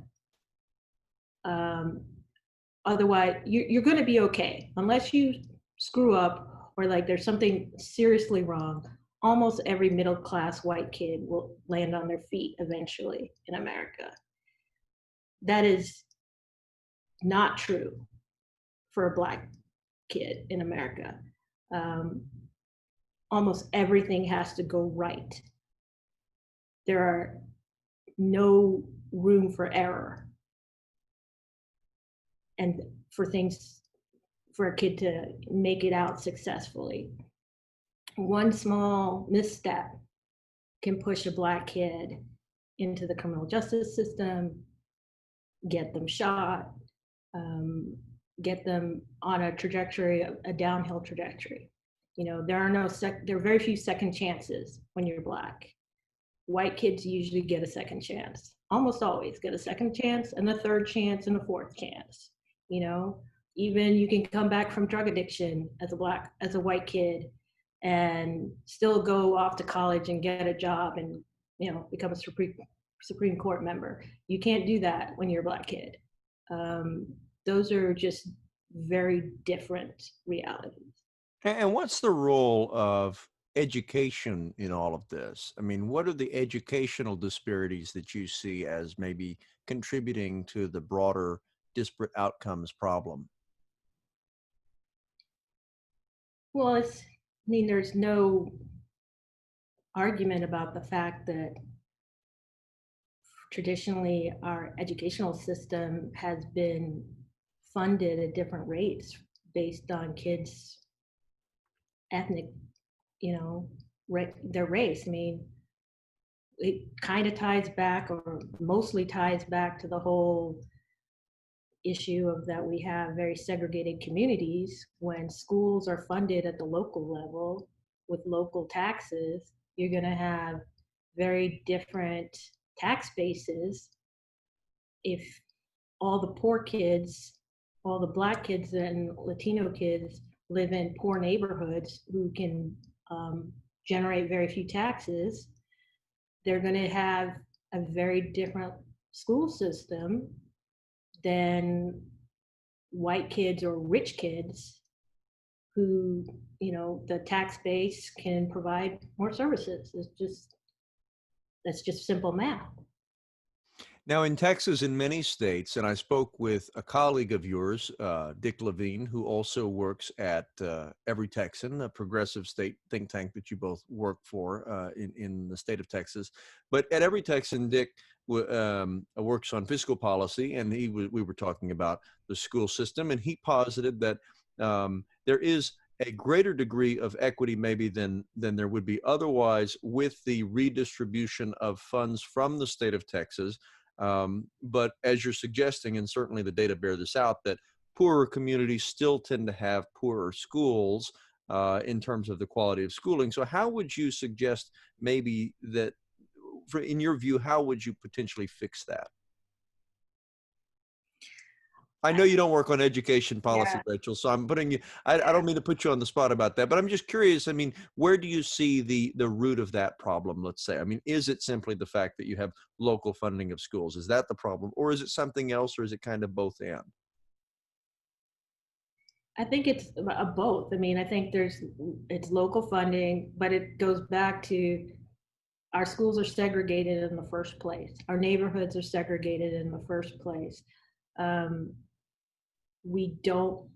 Otherwise, you're going to be okay. Unless you screw up or like there's something seriously wrong, almost every middle class white kid will land on their feet eventually in America. That is not true for a Black kid in America. Almost everything has to go right. There are no room for error and for a kid to make it out successfully. One small misstep can push a Black kid into the criminal justice system, get them shot, get them on a trajectory, a downhill trajectory. There are very few second chances when you're Black. White kids usually get a second chance, almost always get a second chance, and a third chance, and a fourth chance. Even you can come back from drug addiction as a white kid and still go off to college and get a job and become a Supreme Court member. You can't do that when you're a Black kid. Those are just very different realities. And what's the role of education in all of this? I mean, what are the educational disparities that you see as maybe contributing to the broader disparate outcomes problem? Well, there's no argument about the fact that traditionally our educational system has been funded at different rates based on kids' ethnic, their race. I mean, it kind of ties back, or mostly ties back, to the whole issue of that we have very segregated communities. When schools are funded at the local level with local taxes, you're going to have very different tax bases. If all the poor kids, all the Black kids and Latino kids live in poor neighborhoods who can generate very few taxes, they're going to have a very different school system than white kids or rich kids who, the tax base can provide more services. That's just simple math. Now, in Texas, in many states, and I spoke with a colleague of yours, Dick Levine, who also works at Every Texan, a progressive state think tank that you both work for in the state of Texas. But at Every Texan, Dick works on fiscal policy, and we were talking about the school system, and he posited that there is a greater degree of equity maybe than there would be otherwise with the redistribution of funds from the state of Texas. But as you're suggesting, and certainly the data bear this out, that poorer communities still tend to have poorer schools in terms of the quality of schooling. So how would you suggest maybe that, in your view, how would you potentially fix that? I know you don't work on education policy, Yeah. Rachel, so I'm putting you, I don't mean to put you on the spot about that, but I'm just curious. I mean, where do you see the root of that problem, let's say? I mean, is it simply the fact that you have local funding of schools? Is that the problem? Or is it something else, or is it kind of both and? I think it's a both. I mean, I think it's local funding, but it goes back to our schools are segregated in the first place. Our neighborhoods are segregated in the first place. Um, we don't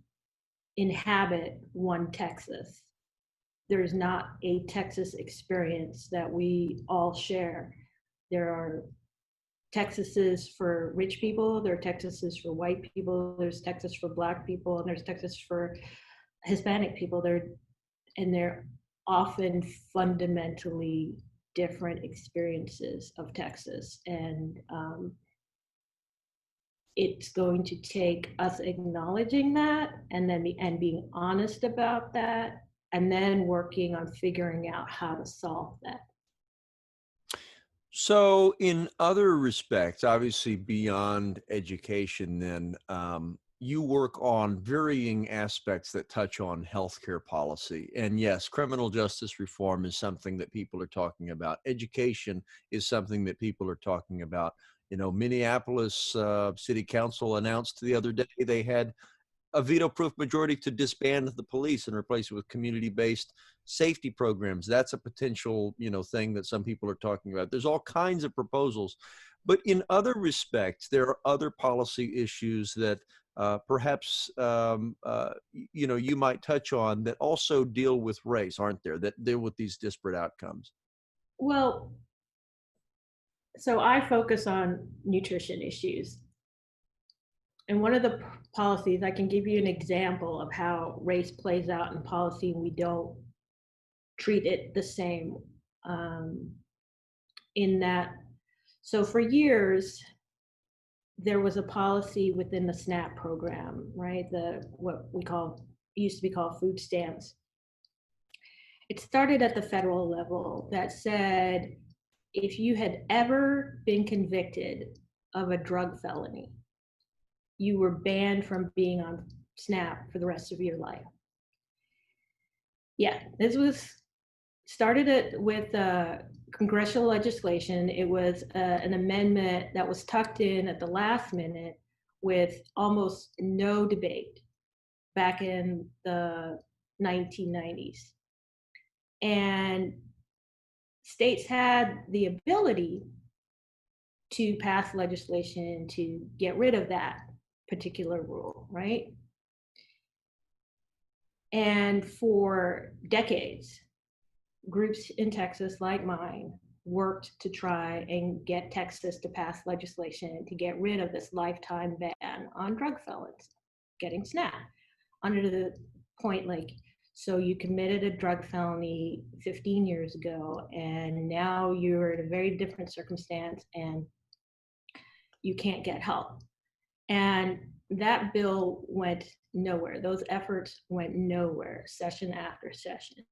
inhabit one Texas. There's not a Texas experience that we all share. There are Texases for rich people, there are Texases for white people, there's Texas for Black people, and there's Texas for Hispanic people. They're often fundamentally different experiences of Texas. And it's going to take us acknowledging that, and then being honest about that, and then working on figuring out how to solve that. So, in other respects, obviously beyond education, then you work on varying aspects that touch on healthcare policy. And yes, criminal justice reform is something that people are talking about. Education is something that people are talking about. You know, Minneapolis City Council announced the other day they had a veto-proof majority to disband the police and replace it with community-based safety programs. That's a potential, thing that some people are talking about. There's all kinds of proposals, but in other respects, there are other policy issues that perhaps you might touch on that also deal with race, aren't there? That deal with these disparate outcomes. Well, so I focus on nutrition issues. And one of the policies, I can give you an example of how race plays out in policy, and we don't treat it the same. In that, so for years, there was a policy within the SNAP program, right? What used to be called food stamps. It started at the federal level that said, if you had ever been convicted of a drug felony, you were banned from being on SNAP for the rest of your life. Yeah, this was started with congressional legislation. It was an amendment that was tucked in at the last minute with almost no debate back in the 1990s. And states had the ability to pass legislation to get rid of that particular rule, right? And for decades, groups in Texas like mine worked to try and get Texas to pass legislation to get rid of this lifetime ban on drug felons getting SNAP, under the point like, so you committed a drug felony 15 years ago, and now you're in a very different circumstance and you can't get help. And that bill went nowhere. Those efforts went nowhere, session after session.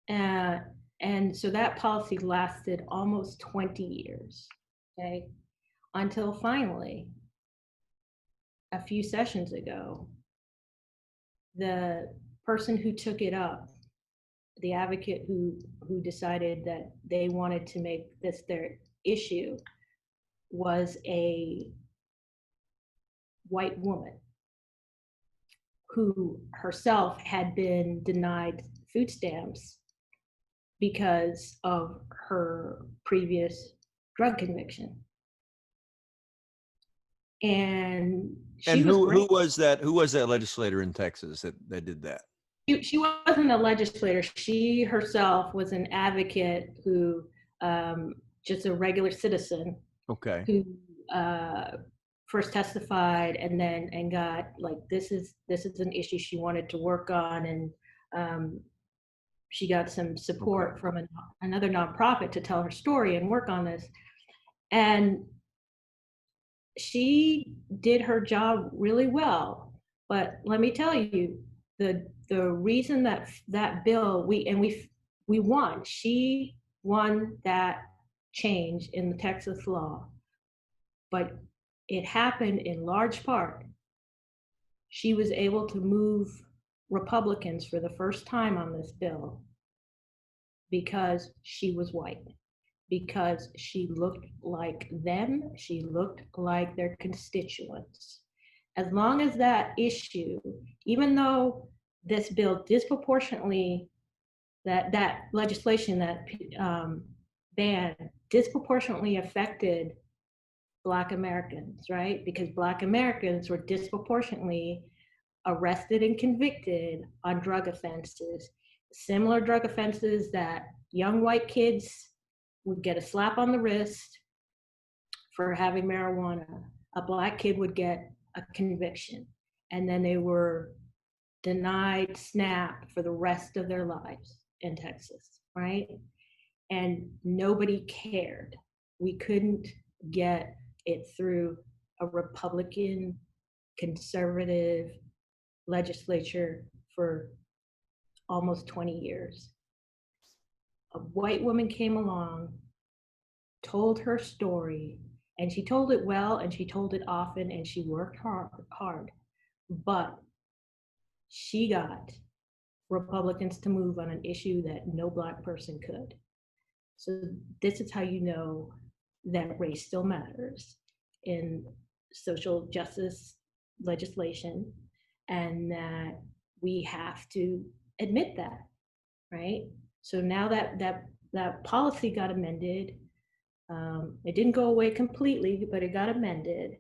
And so that policy lasted almost 20 years, okay? Until finally, a few sessions ago, the person who took it up, the advocate who decided that they wanted to make this their issue, was a white woman who herself had been denied food stamps because of her previous drug conviction. And And she was who great. was that? Who was that legislator in Texas that did that? She wasn't a legislator. She herself was an advocate who, just a regular citizen Okay. who first testified and got like this is an issue she wanted to work on, and she got some support from another nonprofit to tell her story and work on this. And she did her job really well. But let me tell you, the reason that bill we won, she won that change in the Texas law, but it happened in large part. She was able to move Republicans for the first time on this bill because she was white, because she looked like them, she looked like their constituents. As long as that issue, even though this bill disproportionately, that legislation, that ban disproportionately affected Black Americans, right? Because Black Americans were disproportionately arrested and convicted on drug offenses, similar drug offenses that young white kids would get a slap on the wrist for having marijuana. A Black kid would get a conviction, and then they were denied SNAP for the rest of their lives in Texas, right? And nobody cared. We couldn't get it through a Republican conservative legislature for almost 20 years. A white woman came along, told her story, and she told it well, and she told it often, and she worked hard. But she got Republicans to move on an issue that no Black person could. So this is how you know that race still matters in social justice legislation, and that we have to admit that, right? So now that policy got amended, it didn't go away completely, but it got amended.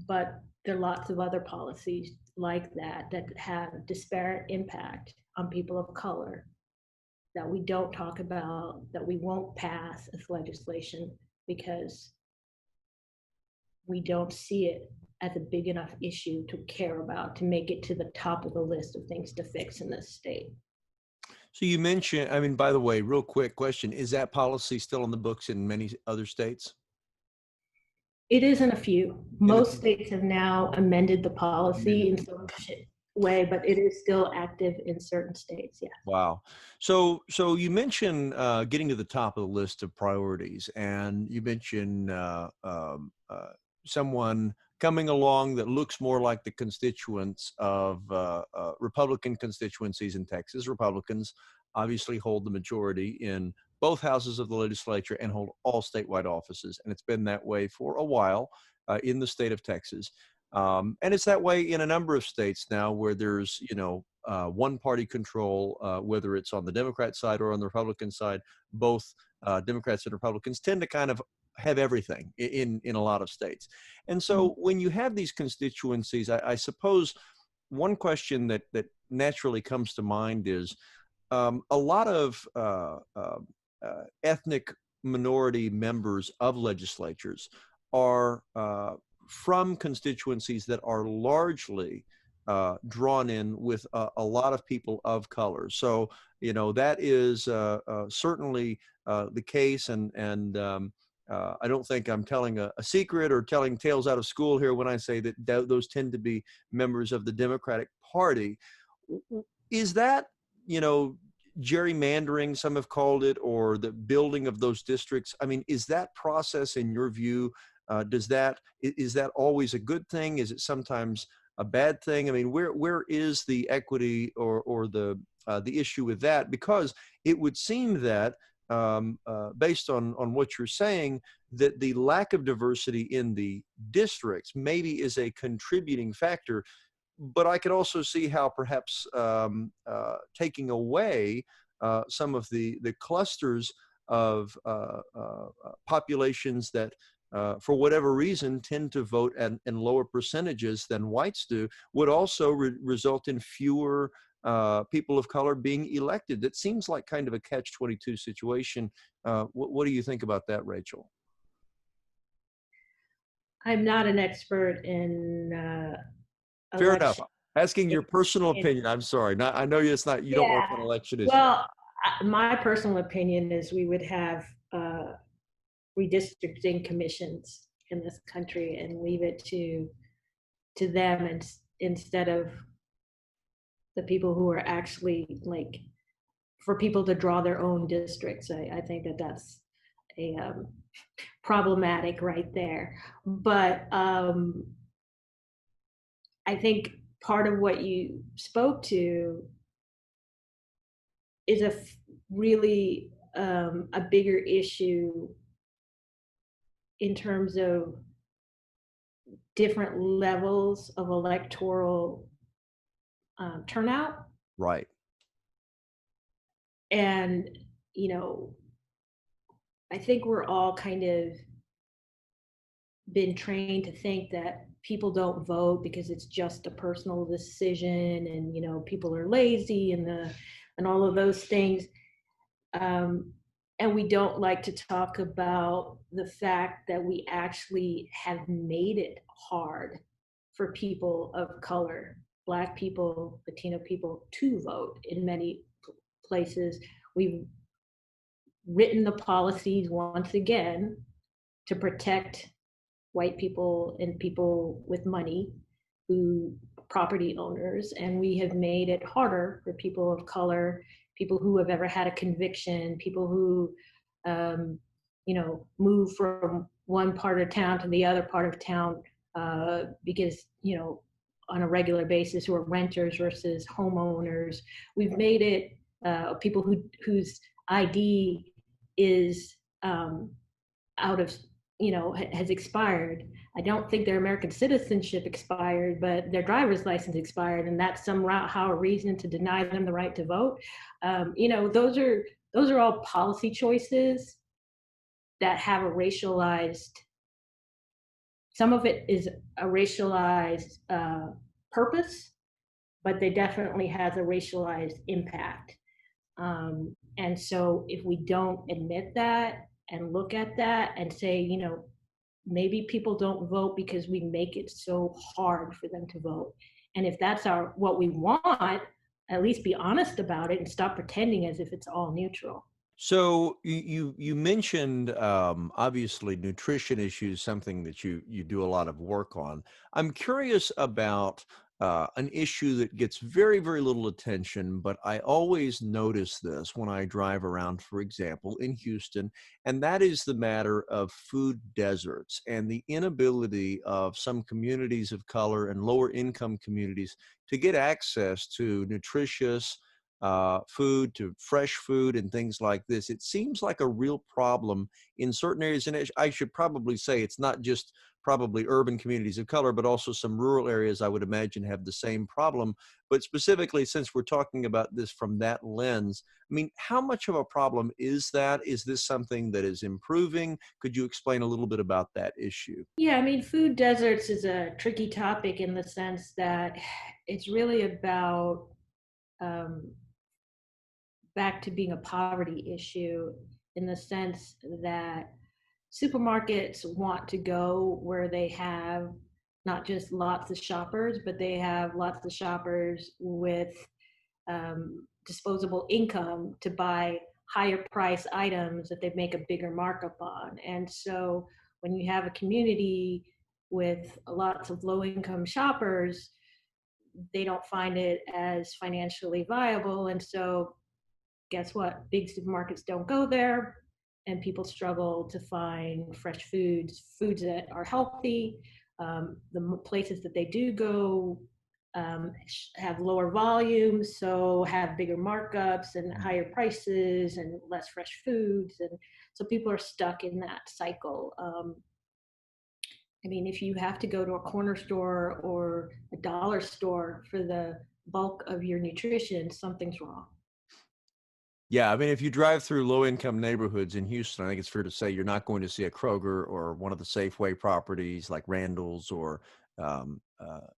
But there are lots of other policies like that that have disparate impact on people of color that we don't talk about, that we won't pass as legislation because we don't see it as a big enough issue to care about, to make it to the top of the list of things to fix in this state. So you mentioned, I mean, by the way, real quick question, is that policy still on the books in many other states? It is in a few. Most states have now amended the policy in some way, but it is still active in certain states, yeah. Wow. So you mentioned getting to the top of the list of priorities, and you mentioned someone coming along that looks more like the constituents of Republican constituencies in Texas. Republicans obviously hold the majority in both houses of the legislature and hold all statewide offices, and it's been that way for a while in the state of Texas. And it's that way in a number of states now where there's, one party control, whether it's on the Democrat side or on the Republican side. Both Democrats and Republicans tend to kind of have everything in a lot of states. And so when you have these constituencies, I suppose one question that naturally comes to mind is a lot of ethnic minority members of legislatures are from constituencies that are largely drawn in with a lot of people of color. So, that is certainly the case. And I don't think I'm telling a secret or telling tales out of school here when I say that those tend to be members of the Democratic Party. Is that, gerrymandering, some have called it, or the building of those districts? I mean, is that process, in your view, is that always a good thing? Is it sometimes a bad thing? I mean, where is the equity or the issue with that? Because it would seem that based on what you're saying, that the lack of diversity in the districts maybe is a contributing factor but I could also see how perhaps taking away some of the clusters of populations that, for whatever reason, tend to vote in lower percentages than whites do, would also result in fewer people of color being elected. That seems like kind of a catch-22 situation. What do you think about that, Rachel? I'm not an expert in Fair enough. election. Asking your personal opinion. I'm sorry. Not, I know it's not. You don't work Yeah. on election issues. Well, my personal opinion is we would have redistricting commissions in this country and leave it to them, and instead of the people who are actually like, for people to draw their own districts. I think that that's a problematic right there. But I think part of what you spoke to is really a bigger issue in terms of different levels of electoral turnout. Right. And, you know, I think we're all kind of been trained to think that people don't vote because it's just a personal decision, and, you know, people are lazy and all of those things. And we don't like to talk about the fact that we actually have made it hard for people of color, Black people, Latino people, to vote in many places. We've written the policies once again to protect white people and people with money, who property owners, and we have made it harder for people of color, people who have ever had a conviction, people who you know, move from one part of town to the other part of town because, you know, on a regular basis, who are renters versus homeowners. We've made it people whose ID is out of, you know, has expired. I don't think their American citizenship expired, but their driver's license expired, and that's somehow a reason to deny them the right to vote. You know, those are all policy choices that have a racialized. Some of it is a racialized purpose, but they definitely has a racialized impact. And so if we don't admit that and look at that and say, you know, maybe people don't vote because we make it so hard for them to vote. And if that's what we want, at least be honest about it and stop pretending as if it's all neutral. So you mentioned obviously nutrition issues, something that you do a lot of work on. I'm curious about an issue that gets very little attention, but I always notice this when I drive around, for example, in Houston, and that is the matter of food deserts and the inability of some communities of color and lower income communities to get access to nutritious food, to fresh food and things like this. It seems like a real problem in certain areas. And I should probably say it's not just probably urban communities of color, but also some rural areas I would imagine have the same problem. But specifically, since we're talking about this from that lens, I mean, how much of a problem is that? Is this something that is improving? Could you explain a little bit about that issue? Yeah, I mean, food deserts is a tricky topic in the sense that it's really about um, back to being a poverty issue, in the sense that supermarkets want to go where they have not just lots of shoppers, but they have lots of shoppers with disposable income to buy higher price items that they make a bigger markup on. And so when you have a community with lots of low income shoppers, they don't find it as financially viable. And so guess what? Big supermarkets don't go there, and people struggle to find fresh foods that are healthy. The places that they do go have lower volumes, so have bigger markups and higher prices and less fresh foods. And so people are stuck in that cycle. I mean, if you have to go to a corner store or a dollar store for the bulk of your nutrition, something's wrong. Yeah, I mean, if you drive through low-income neighborhoods in Houston, I think it's fair to say you're not going to see a Kroger or one of the Safeway properties like Randall's or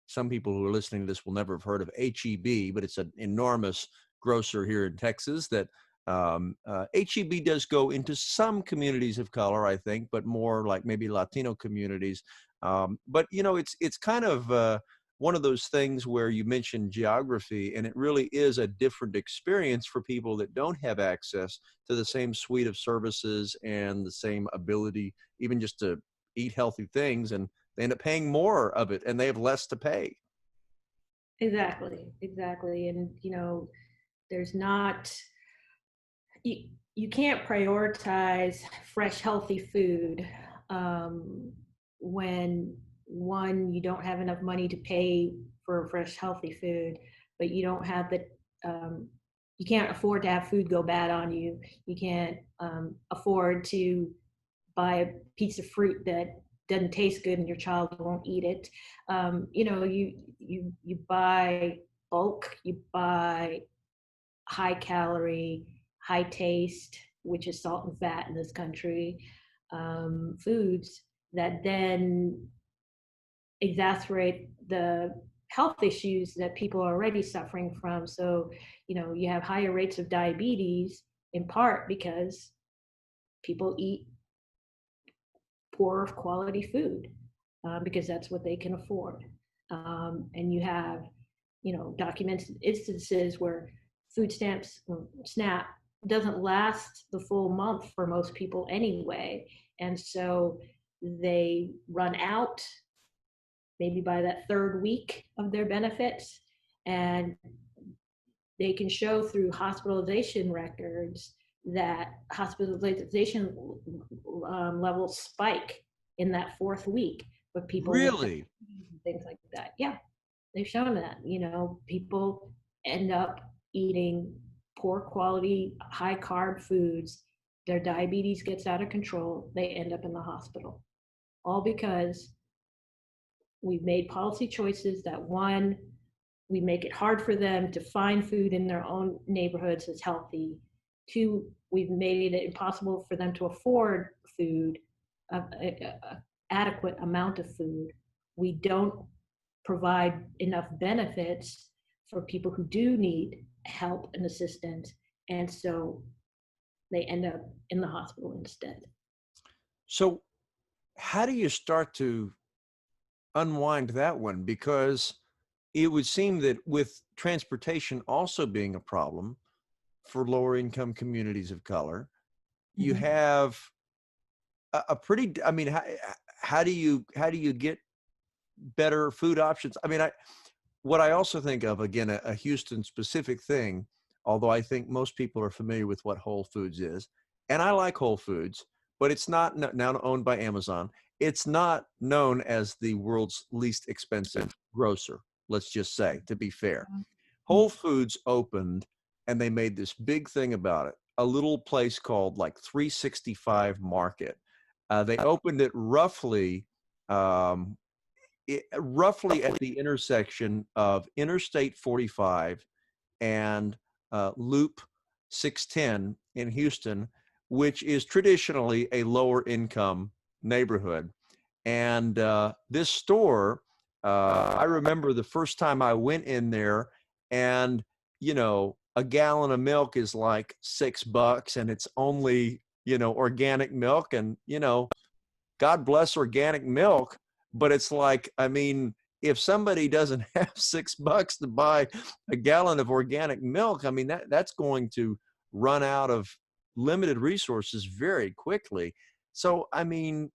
some people who are listening to this will never have heard of HEB, but it's an enormous grocer here in Texas that HEB does go into some communities of color, I think, but more like maybe Latino communities. But you know, it's kind of one of those things where you mentioned geography, and it really is a different experience for people that don't have access to the same suite of services and the same ability, even just to eat healthy things, and they end up paying more of it and they have less to pay. Exactly, exactly. And, there's not, you can't prioritize fresh, healthy food um, when one, you don't have enough money to pay for fresh, healthy food, but you don't have the, um, you can't afford to have food go bad on you. You can't afford to buy a piece of fruit that doesn't taste good and your child won't eat it. You buy bulk, you buy high calorie, high taste, which is salt and fat in this country, foods that then exacerbate the health issues that people are already suffering from. So, you have higher rates of diabetes in part because people eat poor quality food because that's what they can afford. And you have, documented instances where food stamps, SNAP, doesn't last the full month for most people anyway. And so they run out maybe by that third week of their benefits. And they can show through hospitalization records that hospitalization levels spike in that fourth week with people with Really? things like that. Yeah, they've shown that, people end up eating poor quality, high carb foods. Their diabetes gets out of control. They end up in the hospital. All because we've made policy choices that, one, we make it hard for them to find food in their own neighborhoods that's healthy. Two, we've made it impossible for them to afford food, adequate amount of food. We don't provide enough benefits for people who do need help and assistance. And so they end up in the hospital instead. So how do you start to unwind that one? Because it would seem that with transportation also being a problem for lower income communities of color, you Mm-hmm. have a pretty, I mean, how do you get better food options? I mean, what I also think of, again, a Houston specific thing, although I think most people are familiar with what Whole Foods is, and I like Whole Foods, but it's not now owned by Amazon. It's not known as the world's least expensive grocer, let's just say, to be fair. Whole Foods opened and they made this big thing about it, a little place called like 365 Market. They opened it um, roughly at the intersection of Interstate 45 and Loop 610 in Houston, which is traditionally a lower income neighborhood. And this store, I remember the first time I went in there, and a gallon of milk is like $6, and it's only organic milk, and God bless organic milk, but it's like, I mean, if somebody doesn't have $6 to buy a gallon of organic milk, I mean, that's going to run out of limited resources very quickly. So, I mean,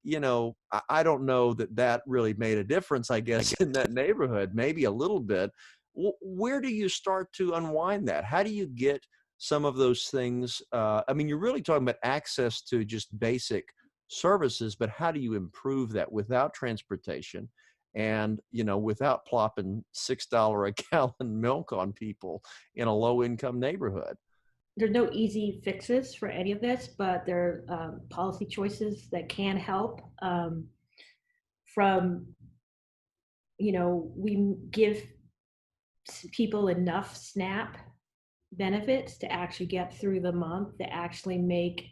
I don't know that really made a difference, I guess, in that neighborhood, maybe a little bit. Where do you start to unwind that? How do you get some of those things? I mean, you're really talking about access to just basic services, but how do you improve that without transportation and without plopping $6 a gallon milk on people in a low income neighborhood? There's no easy fixes for any of this, but there are policy choices that can help. from, we give people enough SNAP benefits to actually get through the month, to actually make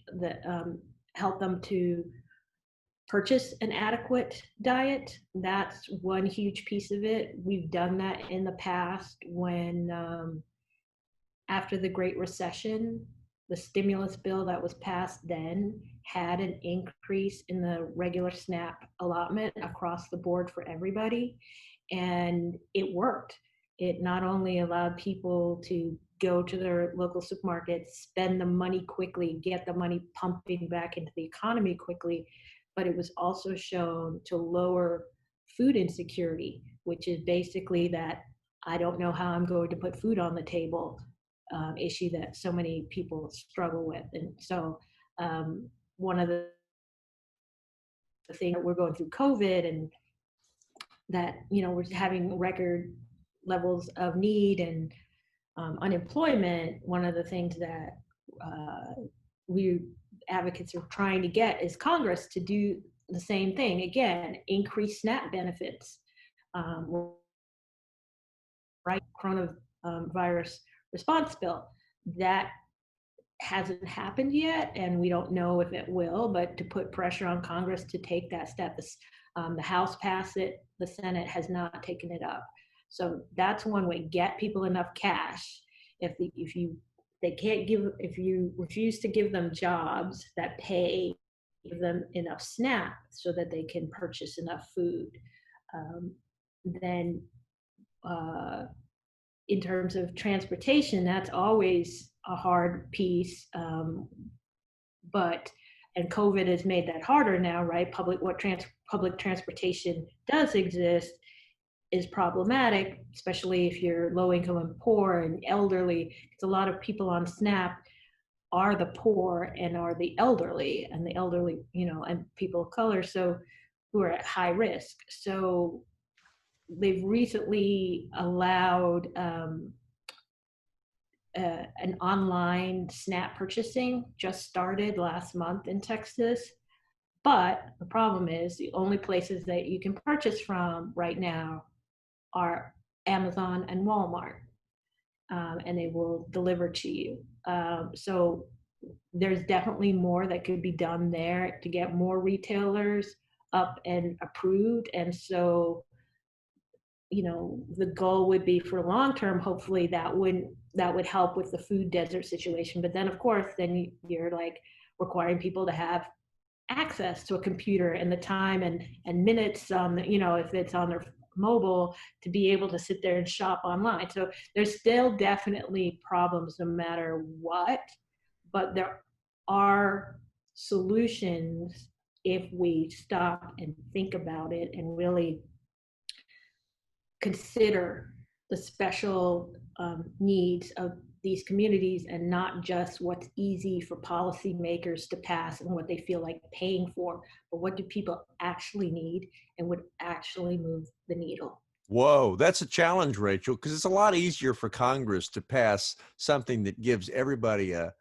help them to purchase an adequate diet. That's one huge piece of it. We've done that in the past when, after the Great Recession, the stimulus bill that was passed then had an increase in the regular SNAP allotment across the board for everybody. And it worked. It not only allowed people to go to their local supermarkets, spend the money quickly, get the money pumping back into the economy quickly, but it was also shown to lower food insecurity, which is basically that I don't know how I'm going to put food on the table issue that so many people struggle with. And so one of the things that we're going through COVID, and that, we're having record levels of need and unemployment, one of the things that we advocates are trying to get is Congress to do the same thing. Again, increase SNAP benefits, right? Coronavirus response bill. That hasn't happened yet, and we don't know if it will, but to put pressure on Congress to take that step. The House passed it, the Senate has not taken it up. So that's one way: get people enough cash. If you refuse to give them jobs that pay, give them enough SNAP so that they can purchase enough food. Then in terms of transportation, that's always a hard piece. And COVID has made that harder now, right? Public transportation does exist, is problematic, especially if you're low income and poor and elderly. Because a lot of people on SNAP are the poor and are the elderly, and and people of color, so who are at high risk. So they've recently allowed an online SNAP purchasing, just started last month in Texas. But the problem is the only places that you can purchase from right now are Amazon and Walmart, and they will deliver to you. So there's definitely more that could be done there to get more retailers up and approved. And so, the goal would be for long term, hopefully that would help with the food desert situation. But then, of course, then you're like requiring people to have access to a computer and the time and minutes on if it's on their mobile, to be able to sit there and shop online. So there's still definitely problems no matter what, but there are solutions if we stop and think about it and really consider the special needs of these communities, and not just what's easy for policymakers to pass and what they feel like paying for, but what do people actually need and would actually move the needle. Whoa, that's a challenge, Rachel, because it's a lot easier for Congress to pass something that gives everybody a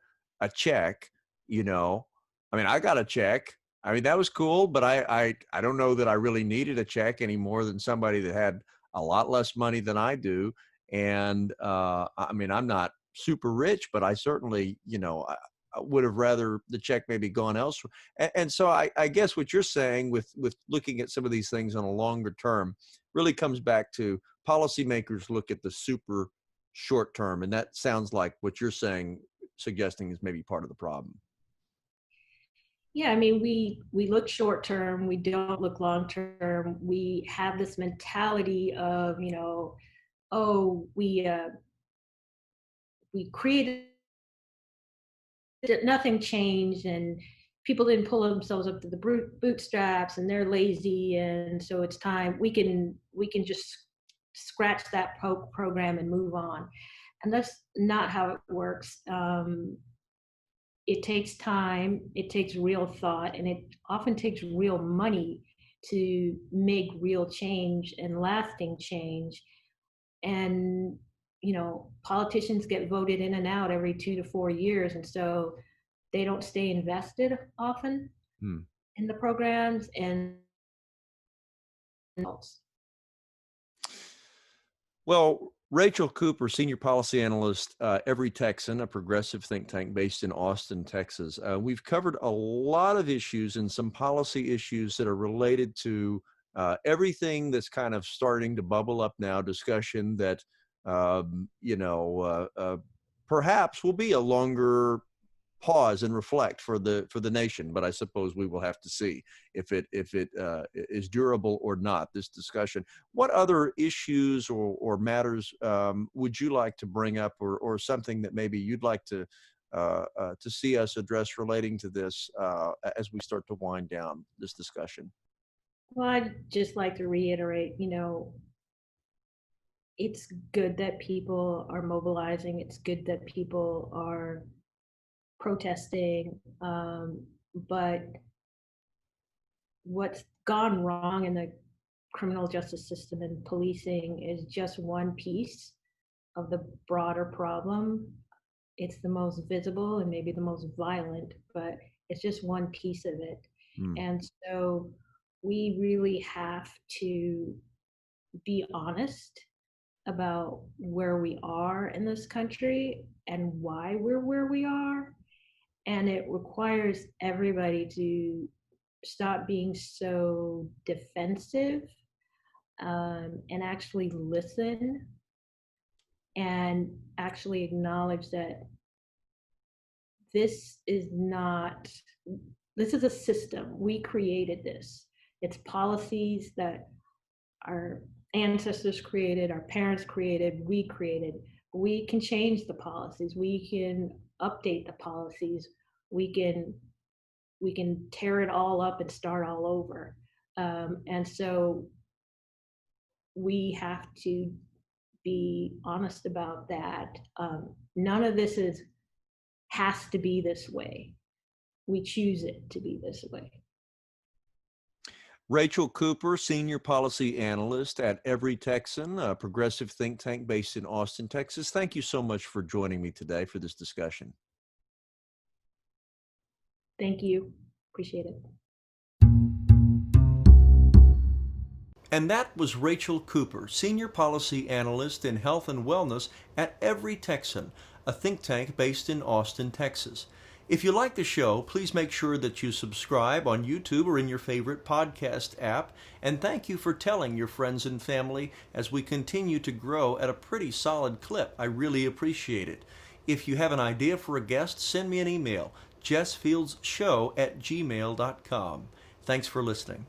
check. I mean, I got a check. I mean, that was cool, but I don't know that I really needed a check any more than somebody that had a lot less money than I do. And I mean, I'm not super rich, but I certainly, I would have rather the check maybe gone elsewhere. And so I guess what you're saying with looking at some of these things on a longer term really comes back to policymakers look at the super short term. And that sounds like what you're suggesting is maybe part of the problem. Yeah, I mean, we look short term, we don't look long term. We have this mentality of, oh, we created, nothing changed, and people didn't pull themselves up to the bootstraps, and they're lazy, and so it's time we can just scratch that program and move on. And that's not how it works. It takes time, it takes real thought, and it often takes real money to make real change and lasting change. And politicians get voted in and out every 2 to 4 years, and so they don't stay invested often in the programs. And else. Well, Rachel Cooper, Senior Policy Analyst, Every Texan, a progressive think tank based in Austin, Texas. We've covered a lot of issues and some policy issues that are related to everything that's kind of starting to bubble up now, discussion that, perhaps will be a longer pause and reflect for the nation, but I suppose we will have to see if it is durable or not, this discussion. What other issues or matters would you like to bring up, or something that maybe you'd like to see us address relating to this as we start to wind down this discussion? Well, I'd just like to reiterate, it's good that people are mobilizing. It's good that people are protesting. But what's gone wrong in the criminal justice system and policing is just one piece of the broader problem. It's the most visible and maybe the most violent, but it's just one piece of it. And so we really have to be honest about where we are in this country and why we're where we are. And it requires everybody to stop being so defensive, and actually listen and actually acknowledge that this is not, this is a system. We created this. It's policies that our ancestors created, our parents created, we created. We can change the policies. We can update the policies. We can tear it all up and start all over. And so we have to be honest about that. None of this has to be this way. We choose it to be this way. Rachel Cooper, Senior Policy Analyst at Every Texan, a progressive think tank based in Austin, Texas. Thank you so much for joining me today for this discussion. Thank you. Appreciate it. And that was Rachel Cooper, Senior Policy Analyst in Health and Wellness at Every Texan, a think tank based in Austin, Texas. If you like the show, please make sure that you subscribe on YouTube or in your favorite podcast app. And thank you for telling your friends and family as we continue to grow at a pretty solid clip. I really appreciate it. If you have an idea for a guest, send me an email, jessfieldsshow@gmail.com. Thanks for listening.